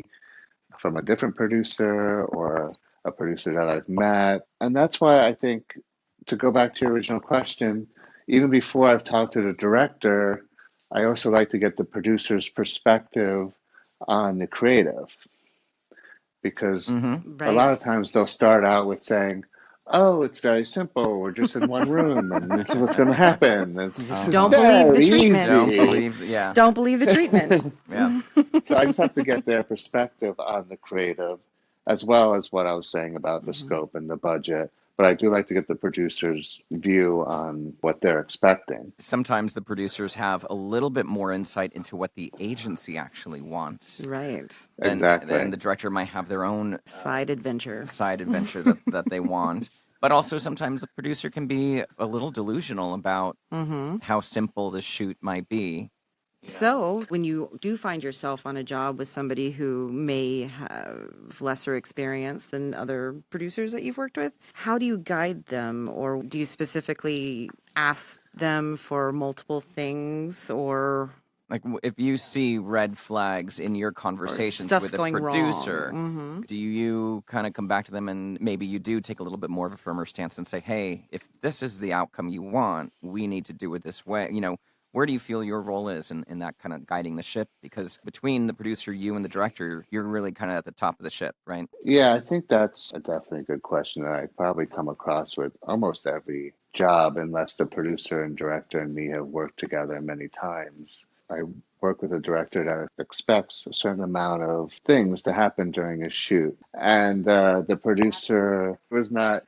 from a different producer or a producer that I've met. And that's why I think, to go back to your original question, even before I've talked to the director, I also like to get the producer's perspective on the creative. Because a lot Right. of times they'll start out with saying, oh, it's very simple. We're just in one room and this is what's going to happen. It's Don't believe the very treatment. Don't easy. believe, yeah. Don't believe the treatment. Yeah. So I just have to get their perspective on the creative, as well as what I was saying about the scope and the budget. But I do like to get the producer's view on what they're expecting. Sometimes the producers have a little bit more insight into what the agency actually wants. Right. Exactly. And the director might have their own Side adventure. side adventure that they want. But also sometimes the producer can be a little delusional about how simple the shoot might be. So, when you do find yourself on a job with somebody who may have lesser experience than other producers that you've worked with, how do you guide them? Or do you specifically ask them for multiple things or Like if you see red flags in your conversations stuff's with a going producer, wrong? do you kind of come back to them and maybe you do take a little bit more of a firmer stance and say, hey, if this is the outcome you want, we need to do it this way. Where do you feel your role is in that kind of guiding the ship? Because between the producer, you, and the director, you're really kind of at the top of the ship, right? Yeah, I think that's a definitely good question that I probably come across with almost every job, unless the producer and director and me have worked together many times. I work with a director that expects a certain amount of things to happen during a shoot. And the producer was not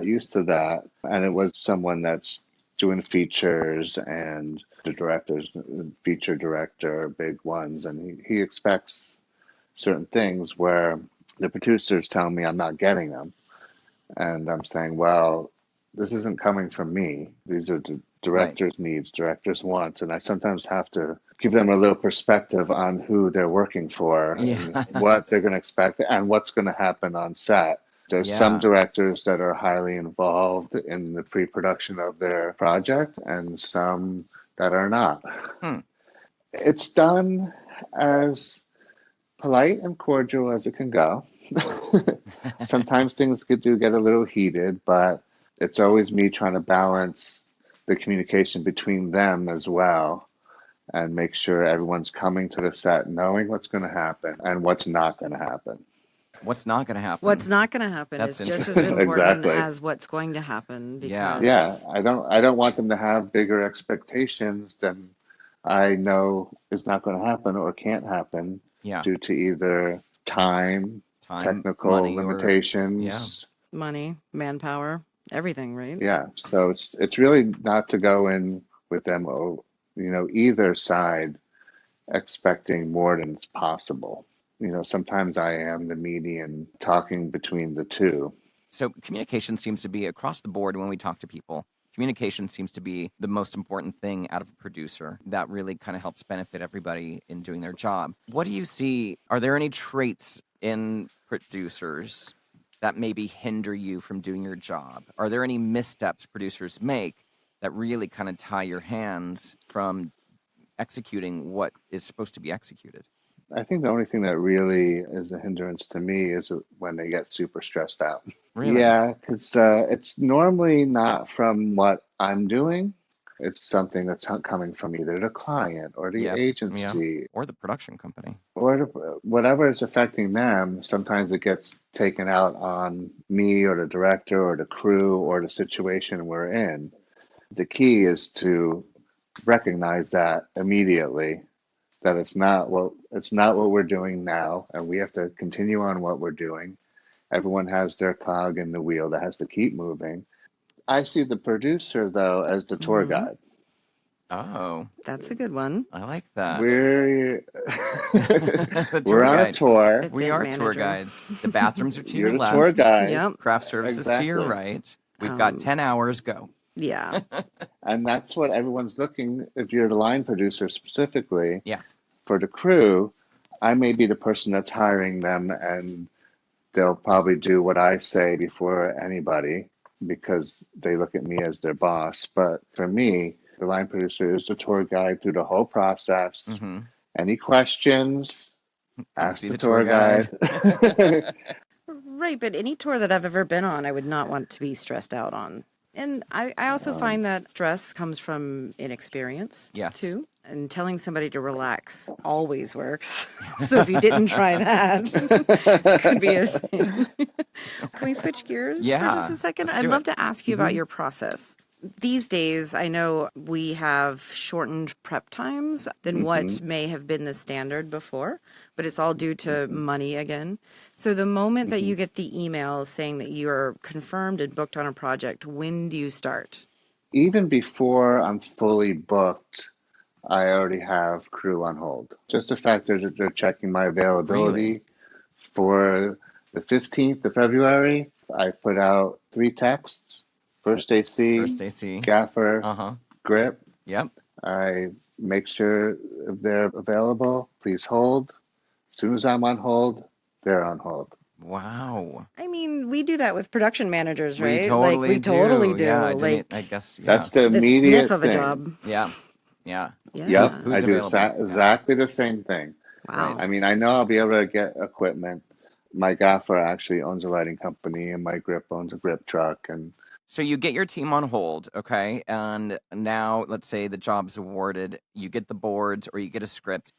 used to that. And it was someone that's doing features, and the director's feature director, big ones. And he expects certain things where the producers tell me I'm not getting them. And I'm saying, well, this isn't coming from me. These are directors' needs, directors' wants. And I sometimes have to give them a little perspective on who they're working for and what they're going to expect and what's going to happen on set. There's some directors that are highly involved in the pre-production of their project and some that are not. It's done as polite and cordial as it can go. Sometimes things do get a little heated, but it's always me trying to balance the communication between them as well and make sure everyone's coming to the set knowing what's going to happen and what's not going to happen. What's not going to happen? What's not going to happen That's is just as interesting. important Exactly. as what's going to happen. Because Yeah, I don't want them to have bigger expectations than I know is not going to happen or can't happen due to either time, technical money, limitations. money, manpower, everything, right? Yeah, so it's really not to go in with them, either side expecting more than is possible. Sometimes I am the median talking between the two. So communication seems to be across the board when we talk to people. Communication seems to be the most important thing out of a producer that really kind of helps benefit everybody in doing their job. What do you see? Are there any traits in producers that maybe hinder you from doing your job? Are there any missteps producers make that really kind of tie your hands from executing what is supposed to be executed? I think the only thing that really is a hindrance to me is when they get super stressed out. Really? Yeah, because it's normally not from what I'm doing. It's something that's coming from either the client or the agency or the production company. Or whatever is affecting them. Sometimes it gets taken out on me or the director or the crew or the situation we're in. The key is to recognize that immediately, that it's not what we're doing now, and we have to continue on what we're doing. Everyone has their cog in the wheel that has to keep moving. I see the producer, though, as the tour guide. Oh, that's a good one. I like that. We're on a tour. We are tour guides. The bathrooms are to your You're the left. tour guide. Yep. Craft services to your right. We've got 10 hours. Go. Yeah. And that's what everyone's looking. If you're the line producer specifically, Yeah. For the crew, I may be the person that's hiring them, and they'll probably do what I say before anybody because they look at me as their boss. But for me, the line producer is the tour guide through the whole process. Mm-hmm. Any questions, ask the tour guide. Right, but any tour that I've ever been on, I would not want to be stressed out on. And I also find that stress comes from inexperience, too. And telling somebody to relax always works. So if you didn't try that, could be a thing. Can we switch gears for just a second? I'd love to ask you about your process. These days, I know we have shortened prep times than what may have been the standard before, but it's all due to money again. So the moment that you get the email saying that you're confirmed and booked on a project, when do you start? Even before I'm fully booked, I already have crew on hold. Just the fact that they're checking my availability for the 15th of February. I put out 3 texts. First AC, gaffer, grip. Yep. I make sure if they're available, please hold. As soon as I'm on hold, they're on hold. Wow. I mean, we do that with production managers, right? We totally do. Yeah, I guess that's the immediate sniff of thing. A job. Yeah. Yep, Who's I do available? exactly the same thing. Wow. I mean, I know I'll be able to get equipment. My gaffer actually owns a lighting company, and my grip owns a grip truck, and so you get your team on hold, okay? And now, let's say the job's awarded, you get the boards or you get a script.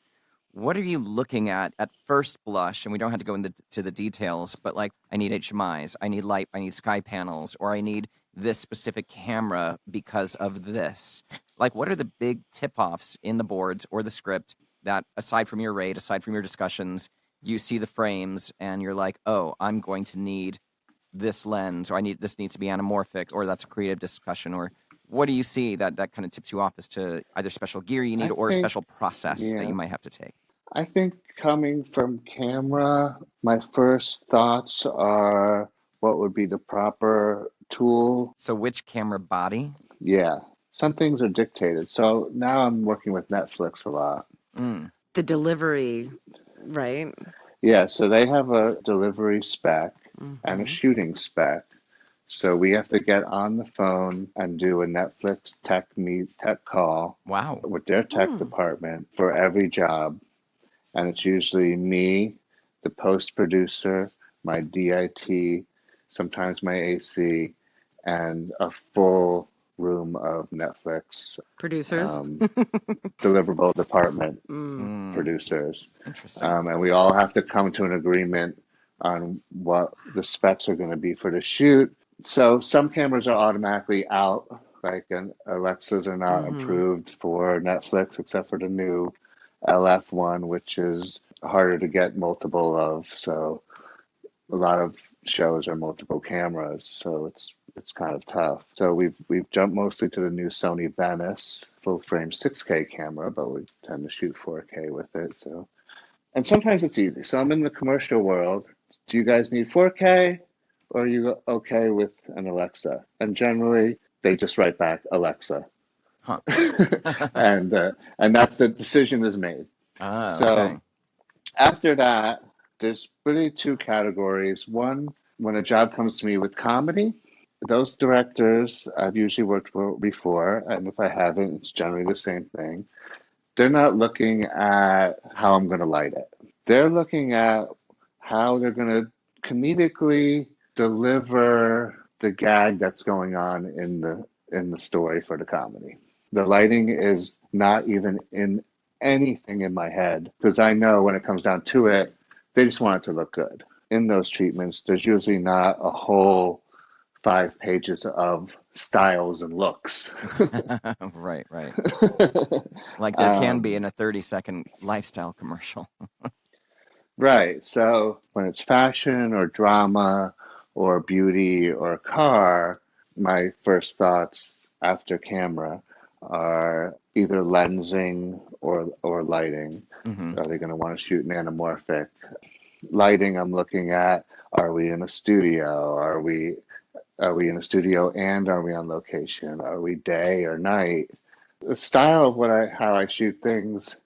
What are you looking at first blush? And we don't have to go into the details, but like, I need HMIs, I need light, I need sky panels, or I need this specific camera because of this. Like, what are the big tip-offs in the boards or the script that, aside from your rate, aside from your discussions, you see the frames and you're like, oh, I'm going to need this lens, or this needs to be anamorphic, or that's a creative discussion, or what do you see that kind of tips you off as to either special gear you need I or a think, special process that yeah, you might have to take? I think coming from camera, my first thoughts are what would be the proper tool. So which camera body? Yeah, some things are dictated. So now I'm working with Netflix a lot. Mm. The delivery, right? Yeah, so they have a delivery spec and a Mm-hmm. shooting spec. So we have to get on the phone and do a Netflix tech call Wow. with their tech department for every job. And it's usually me, the post producer, my DIT, sometimes my AC, and a full room of Netflix Producers. deliverable department Mm. producers. Interesting. And we all have to come to an agreement on what the specs are going to be for the shoot. So some cameras are automatically out, like Alexas are not Mm-hmm. approved for Netflix except for the new LF1, which is harder to get multiple of. So a lot of shows are multiple cameras, so it's kind of tough. So we've jumped mostly to the new Sony Venice full frame 6K camera, but we tend to shoot 4K with it. So and sometimes it's easy. So I'm in the commercial world. Do you guys need 4K or are you okay with an Alexa? And generally they just write back Alexa. Huh. And that's the decision is made. Ah, So okay. after that, there's really two categories. One, when a job comes to me with comedy, those directors I've usually worked for before, and if I haven't, it's generally the same thing. They're not looking at how I'm going to light it. They're looking at how they're going to comedically deliver the gag that's going on in the story for the comedy. The lighting is not even in anything in my head because I know when it comes down to it, they just want it to look good. In those treatments, there's usually not a whole 5 pages of styles and looks. Right, right. Like there can be in a 30-second lifestyle commercial. Right. So when it's fashion or drama or beauty or car, my first thoughts after camera are either lensing or lighting. Mm-hmm. Are they going to want to shoot an anamorphic? Lighting, I'm looking at, are we in a studio? Are we in a studio and are we on location? Are we day or night? The style of how I shoot things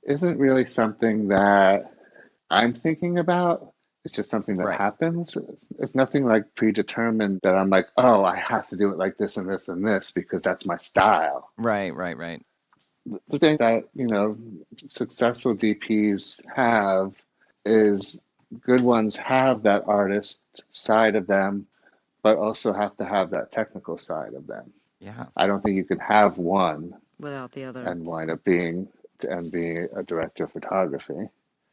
isn't really something that I'm thinking about. It's just something that Right, happens. It's nothing like predetermined that I'm like, oh, I have to do it like this and this and this because that's my style. right, right, right. The thing that, successful DPs have is good ones have that artist side of them, but also have to have that technical side of them. Yeah. I don't think you can have one Without the other. and wind up being a director of photography.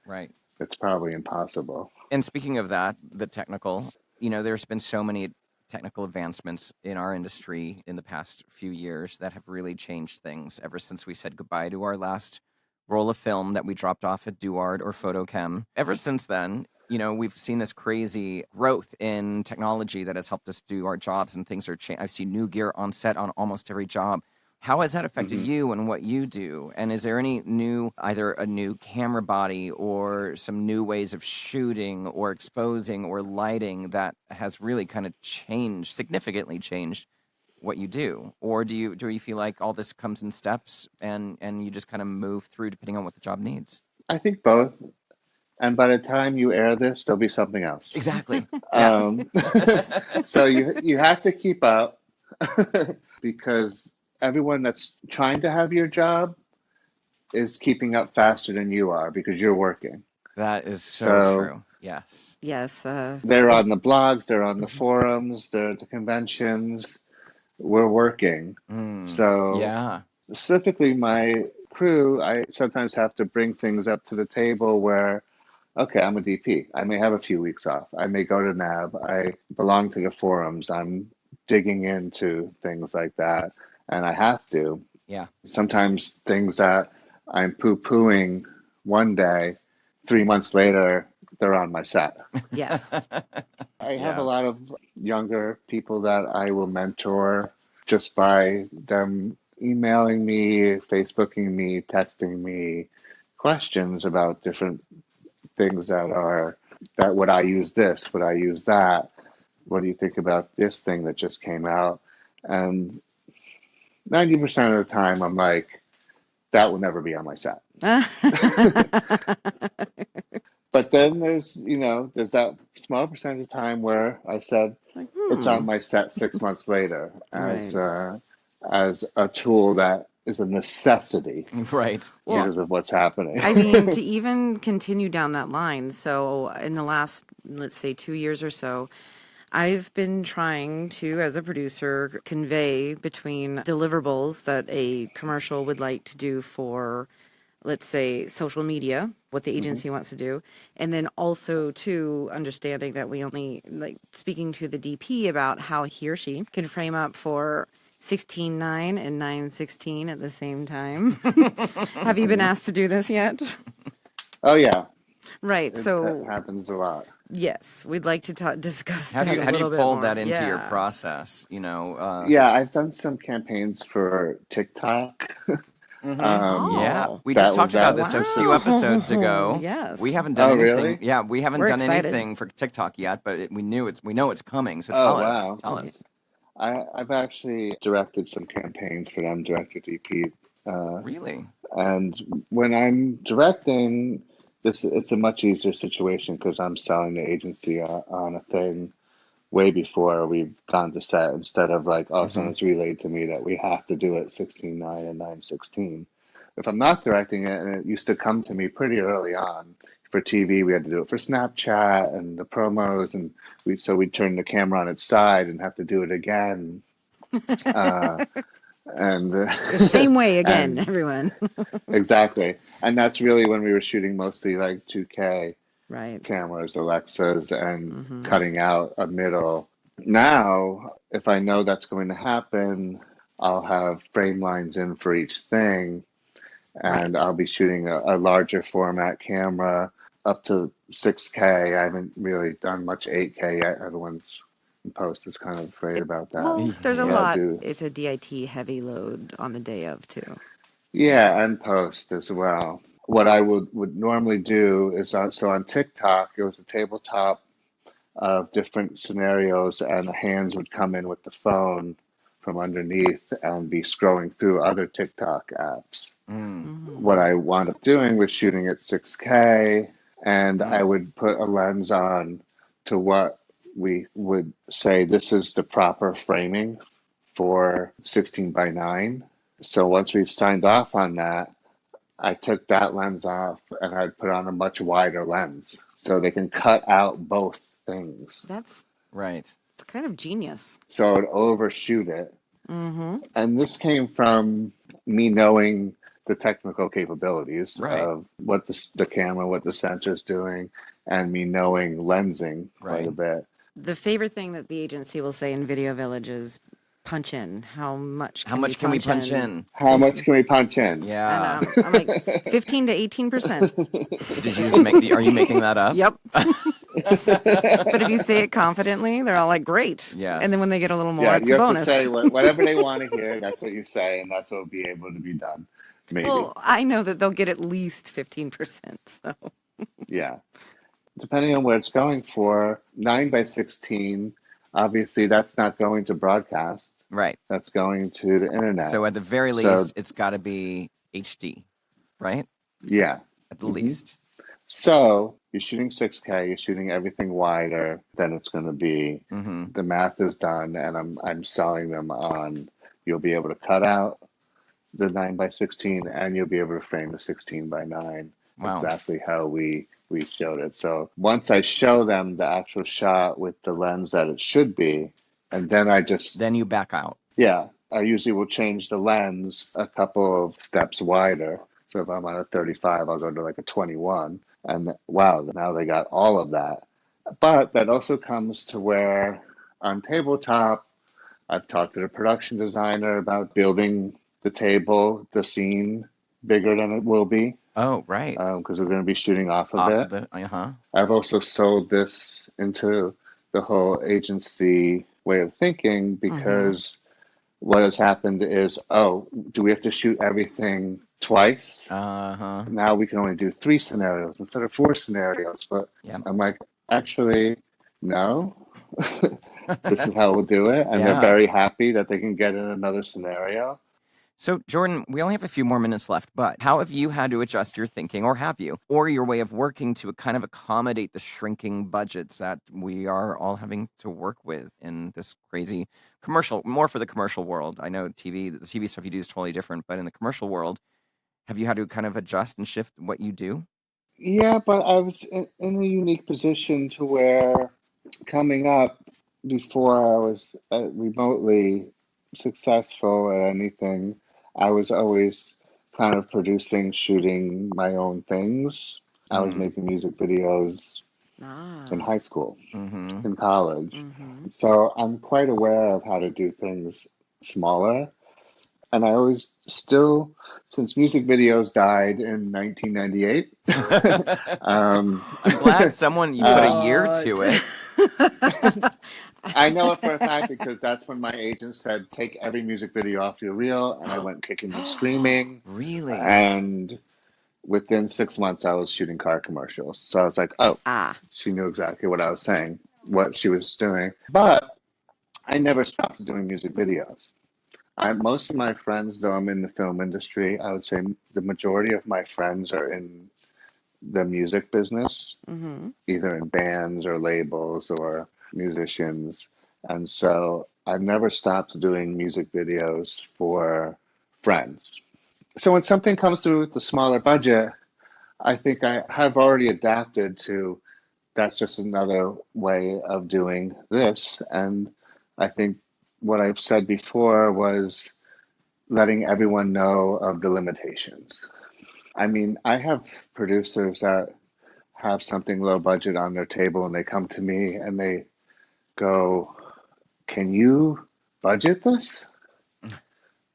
Right. It's probably impossible. And speaking of that, the technical, there's been so many technical advancements in our industry in the past few years that have really changed things ever since we said goodbye to our last roll of film that we dropped off at Duard or Photochem. Ever since then, we've seen this crazy growth in technology that has helped us do our jobs, and things are changing. I've seen new gear on set on almost every job. How has that affected you and what you do? And is there any either a new camera body or some new ways of shooting or exposing or lighting that has really kind of significantly changed what you do? Or do you feel like all this comes in steps and you just kind of move through depending on what the job needs? I think both. And by the time you air this, there'll be something else. Exactly. Yeah. So you have to keep up because everyone that's trying to have your job is keeping up faster than you are because you're working. That is so true. Yes. Yes. They're on the blogs, they're on the forums, they're at the conventions. We're working. So Yeah. specifically my crew, I sometimes have to bring things up to the table where, okay, I'm a DP. I may have a few weeks off. I may go to NAB. I belong to the forums. I'm digging into things like that. And I have to. Yeah. Sometimes things that I'm poo-pooing one day, 3 months later, they're on my set. Yes. I have a Yeah. lot of younger people that I will mentor just by them emailing me, Facebooking me, texting me questions about different things that would I use this? Would I use that? What do you think about this thing that just came out? And 90% of the time, I'm like, that will never be on my set. But then there's that small percentage of time where I said Like, it's on my set 6 months later right. as a tool that is a necessity Right. Well, because of what's happening. I mean, to even continue down that line, so in the last, let's say, 2 years or so, I've been trying to, as a producer, convey between deliverables that a commercial would like to do for, let's say, social media, what the hmm agency wants to do, and then also to understanding that we only, like, speaking to the DP about how he or she can frame up for 16:9 and 9:16 at the same time. Have you been hmm asked to do this yet? Oh yeah, Right. it So happens a lot. yes, we'd like to discuss How do that you a how do you little bit fold more. that into your Yeah. process? Yeah, I've done some campaigns for TikTok. Yeah, Oh, we just That was talked about that this a was few episodes wow. ago. We Yes. haven't done Oh anything. really? Yeah, we haven't We're done excited. anything for TikTok yet, but we know it's coming. So Oh tell us, wow. tell us. I've actually directed some campaigns for them, director DP. Uh, Really? and when I'm directing, it's a much easier situation because I'm selling the agency on a thing way before we've gone to set instead of like, oh, Hmm. someone's relayed to me that we have to do it 16:9 and 9:16. If I'm not directing it, and it used to come to me pretty early on for TV, we had to do it for Snapchat and the promos, and we'd turn the camera on its side and have to do it again. Uh, and The same way again, and everyone. exactly, and that's really when we were shooting mostly like 2K Right. cameras, Alexas, and Mm-hmm. cutting out a middle. Now, if I know that's going to happen, I'll have frame lines in for each thing, and Right. I'll be shooting a larger format camera up to 6K. I haven't really done much 8K yet. Everyone's in post is kind of afraid about that, Well, there's a but I'll Yeah. lot. do, It's a DIT heavy load on the day of too. yeah, and post as well. What I would normally do is on TikTok, it was a tabletop of different scenarios, and the hands would come in with the phone from underneath and be scrolling through other TikTok apps. Mm. What Mm-hmm. I wound up doing was shooting at 6K, and I Mm. would put a lens on to what we would say this is the proper framing for 16:9. So once we've signed off on that, I took that lens off and I put on a much wider lens so they can cut out both things. That's Right. it's kind of genius. So it overshoot it. Mm-hmm. And this came from me knowing the technical capabilities Right. of what the camera, what the sensor's doing, and me knowing lensing quite a Right. bit. The favorite thing that the agency will say in Video Village is punch in. How much How can we much can we punch punch in? in? How much can we punch in? And Yeah. I'm like 15 to 18%. Did you just make the? Are you making that up? Yep. But if you say it confidently, they're all like, great. And then Yes. when they get a little more, Yeah, it's you a have to bonus. say whatever they want to hear. That's what you say, and that's what will be able to be done. Maybe. Well, I know that they'll get at least 15%. So Yeah. Depending on where it's going for, 9:16, obviously that's not going to broadcast. Right. That's going to the internet. So at the very So, least, it's got to be HD, right? yeah. At the hmm least. So you're shooting 6K, you're shooting everything wider than it's going to be. Mm-hmm. The math is done, and I'm selling them on. You'll be able to cut out the 9:16, and you'll be able to frame the 16:9 Wow. exactly how we showed it. So once I show them the actual shot with the lens that it should be, and then Then you back out. yeah, I usually will change the lens a couple of steps wider. So if I'm on a 35, I'll go to like a 21, and wow, now they got all of that. But that also comes to where on tabletop, I've talked to the production designer about building the table, the scene bigger than it will be Oh, right. because we're going to be shooting off of Off it. of the, I've also sold this into the whole agency way of thinking because what has happened is, oh, do we have to shoot everything twice? Now we can only do 3 scenarios instead of 4 scenarios. But Yeah. I'm like, actually, no. This is how we'll do it. And they're Yeah. very happy that they can get in another scenario. So, Jordan, we only have a few more minutes left, but how have you had to adjust your thinking, or have you, or your way of working to kind of accommodate the shrinking budgets that we are all having to work with in this crazy commercial, more for the commercial world? I know the TV stuff you do is totally different, but in the commercial world, have you had to kind of adjust and shift what you do? Yeah, but I was in a unique position to where coming up before I was remotely successful at anything, I was always kind of producing, shooting my own things. I was making music videos in high school, in college. So I'm quite aware of how to do things smaller. And I always still, since music videos died in 1998, I'm glad someone you put a year to it. I know it for a fact because that's when my agent said, take every music video off your reel. And I went kicking and screaming. Really? And within 6 months, I was shooting car commercials. So I was like, oh, she knew exactly what I was saying, what she was doing. But I never stopped doing music videos. Most of my friends, though I'm in the film industry, I would say the majority of my friends are in the music business, either in bands or labels or musicians. And so I've never stopped doing music videos for friends. So when something comes through with a smaller budget, I think I have already adapted to that's just another way of doing this. And I think what I've said before was letting everyone know of the limitations. I mean, I have producers that have something low budget on their table and they come to me and they go, can you budget this? Because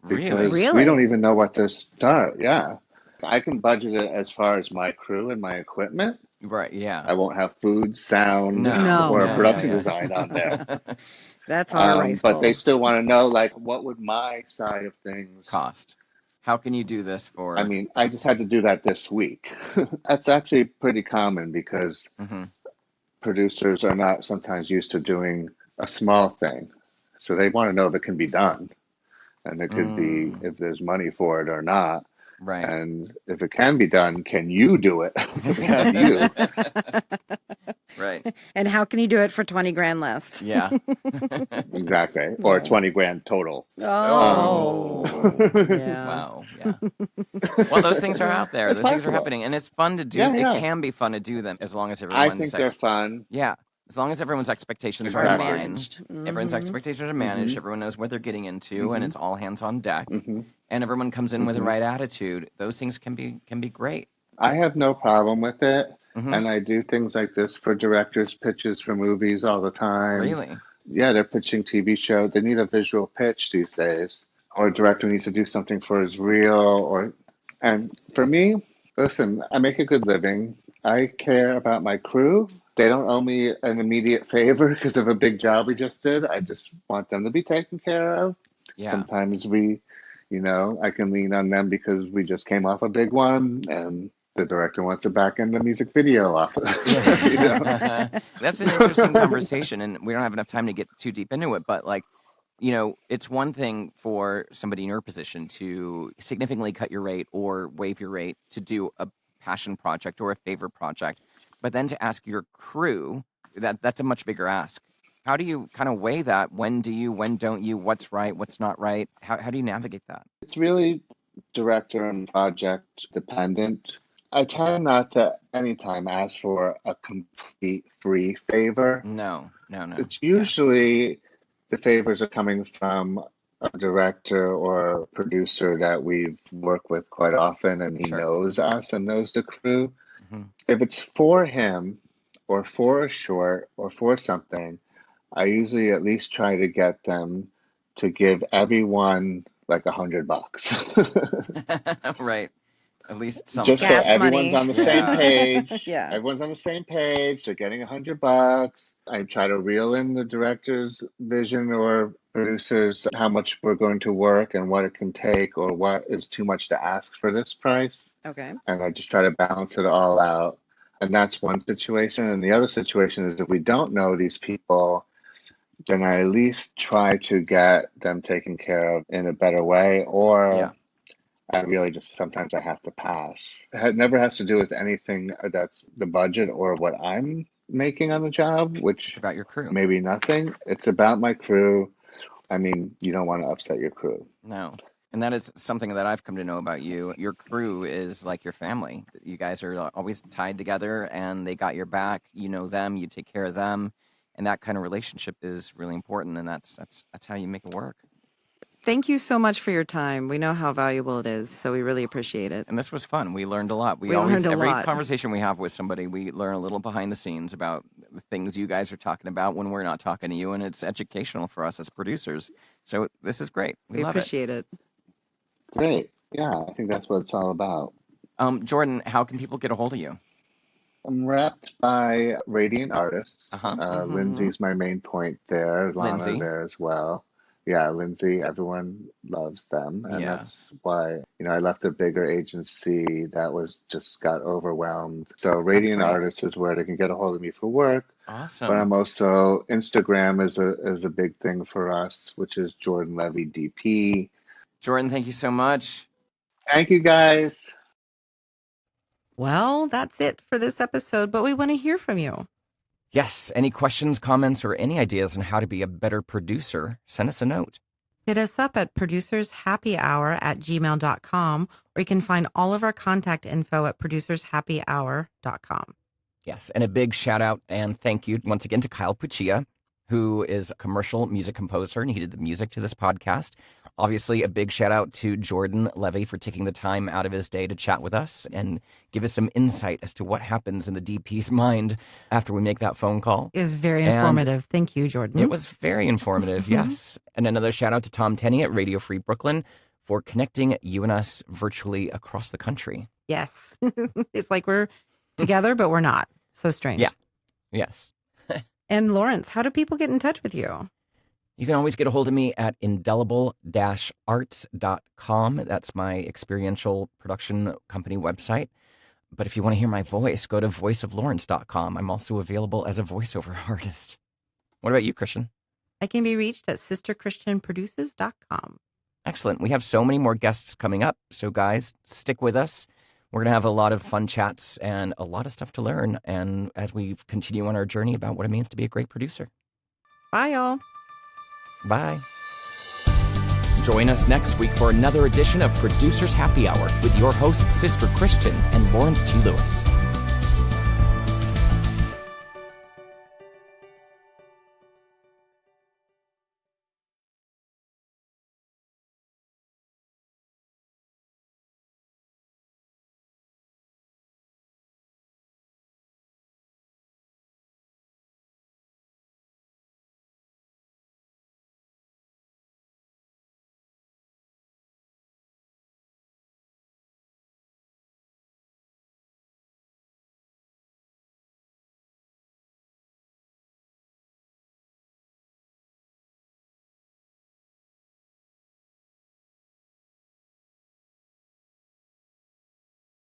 Really? we don't even know what to start. Yeah. I can budget it as far as my crew and my equipment. Right, yeah. I won't have food, sound, No. or Yeah, production yeah. design on there. That's our rice bowl. But they still want to know, like, what would my side of things Cost. How can you do this for? I mean, I just had to do that this week. That's actually pretty common because producers are not sometimes used to doing a small thing. So they want to know if it can be done. And it could be if there's money for it or not. Right. And if it can be done, can you do it? Have you? Right. And how can you do it for 20 grand less? Yeah. Exactly. Or 20 grand total. Oh. Yeah. Wow. Yeah. Well, those things are out there. It's Those things are possible. happening. And it's fun to do. Yeah, yeah. It can be fun to do them as long as I everyone's think they're fun. Yeah. As long as everyone's expectations are Exactly. managed, everyone's expectations are managed, everyone knows what they're getting into, and it's all hands on deck, and everyone comes in with the right attitude, those things can be great. I have no problem with it. And I do things like this for directors' pitches for movies all the time. Really? Yeah, they're pitching TV shows. They need a visual pitch these days. Or a director needs to do something for his reel. And for me, listen, I make a good living. I care about my crew. They don't owe me an immediate favor because of a big job we just did. I just want them to be taken care of. Yeah. Sometimes I can lean on them because we just came off a big one and the director wants to back end the music video off of it. That's an interesting conversation, and we don't have enough time to get too deep into it, but it's one thing for somebody in your position to significantly cut your rate or waive your rate to do a passion project or a favorite project, but then to ask your crew, that's a much bigger ask. How do you kind of weigh that? When do you, when don't you, what's right, what's not right? How do you navigate that? It's really director and project dependent. I try not to anytime ask for a complete free favor. No. It's usually the favors are coming from a director or a producer that we've worked with quite often and he knows us and knows the crew. If it's for him or for a short or for something, I usually at least try to get them to give everyone like $100. Right. At least something. Just so Gas everyone's money. on the same Yeah. page. Yeah. Everyone's on the same page. They're getting $100. I try to reel in the director's vision or producers how much we're going to work and what it can take or what is too much to ask for this price. Okay. And I just try to balance it all out. And that's one situation. And the other situation is if we don't know these people, then I at least try to get them taken care of in a better way, or Yeah. I really just sometimes I have to pass. It never has to do with anything that's the budget or what I'm making on the job, It's which about your crew. maybe nothing. It's about my crew. I mean, you don't want to upset your crew. No. And that is something that I've come to know about you. Your crew is like your family. You guys are always tied together and they got your back. You know them, you take care of them. And that kind of relationship is really important. And that's how you make it work. Thank you so much for your time. We know how valuable it is, so we really appreciate it. And this was fun. We learned a lot. We learned a every lot. conversation we have with somebody, we learn a little behind the scenes about the things you guys are talking about when we're not talking to you, and it's educational for us as producers. So this is great. We love appreciate it. Great. Yeah, I think that's what it's all about. Jordan, how can people get a hold of you? I'm wrapped by Radiant Artists. Uh-huh. Lindsay's my main point there. Lana Lindsay. there as well. Yeah, Lindsay, everyone loves them. And Yeah. that's why, I left a bigger agency that got overwhelmed. So Radiant great. Artists is where they can get a hold of me for work. Awesome. But I'm also, Instagram is a big thing for us, which is Jordan Levy DP. Jordan, thank you so much. Thank you guys. Well, that's it for this episode, but we want to hear from you. Yes, any questions, comments, or any ideas on how to be a better producer, send us a note. Hit us up at producershappyhour@gmail.com, or you can find all of our contact info at producershappyhour.com. Yes, and a big shout out and thank you once again to Kyle Puccia, who is a commercial music composer, and he did the music to this podcast. Obviously, a big shout out to Jordan Levy for taking the time out of his day to chat with us and give us some insight as to what happens in the DP's mind after we make that phone call. It was very informative. Thank you, Jordan. It was very informative, yes. And another shout out to Tom Tenney at Radio Free Brooklyn for connecting you and us virtually across the country. Yes. It's like we're together, but we're not. So strange. Yeah. Yes. And Lawrence, how do people get in touch with you? You can always get a hold of me at indelible-arts.com. That's my experiential production company website. But if you want to hear my voice, go to voiceoflawrence.com. I'm also available as a voiceover artist. What about you, Christian? I can be reached at sisterchristianproduces.com. Excellent. We have so many more guests coming up. So guys, stick with us. We're going to have a lot of fun chats and a lot of stuff to learn. And as we continue on our journey about what it means to be a great producer. Bye, y'all. Bye. Join us next week for another edition of Producers Happy Hour with your hosts, Sister Christian and Lawrence T. Lewis.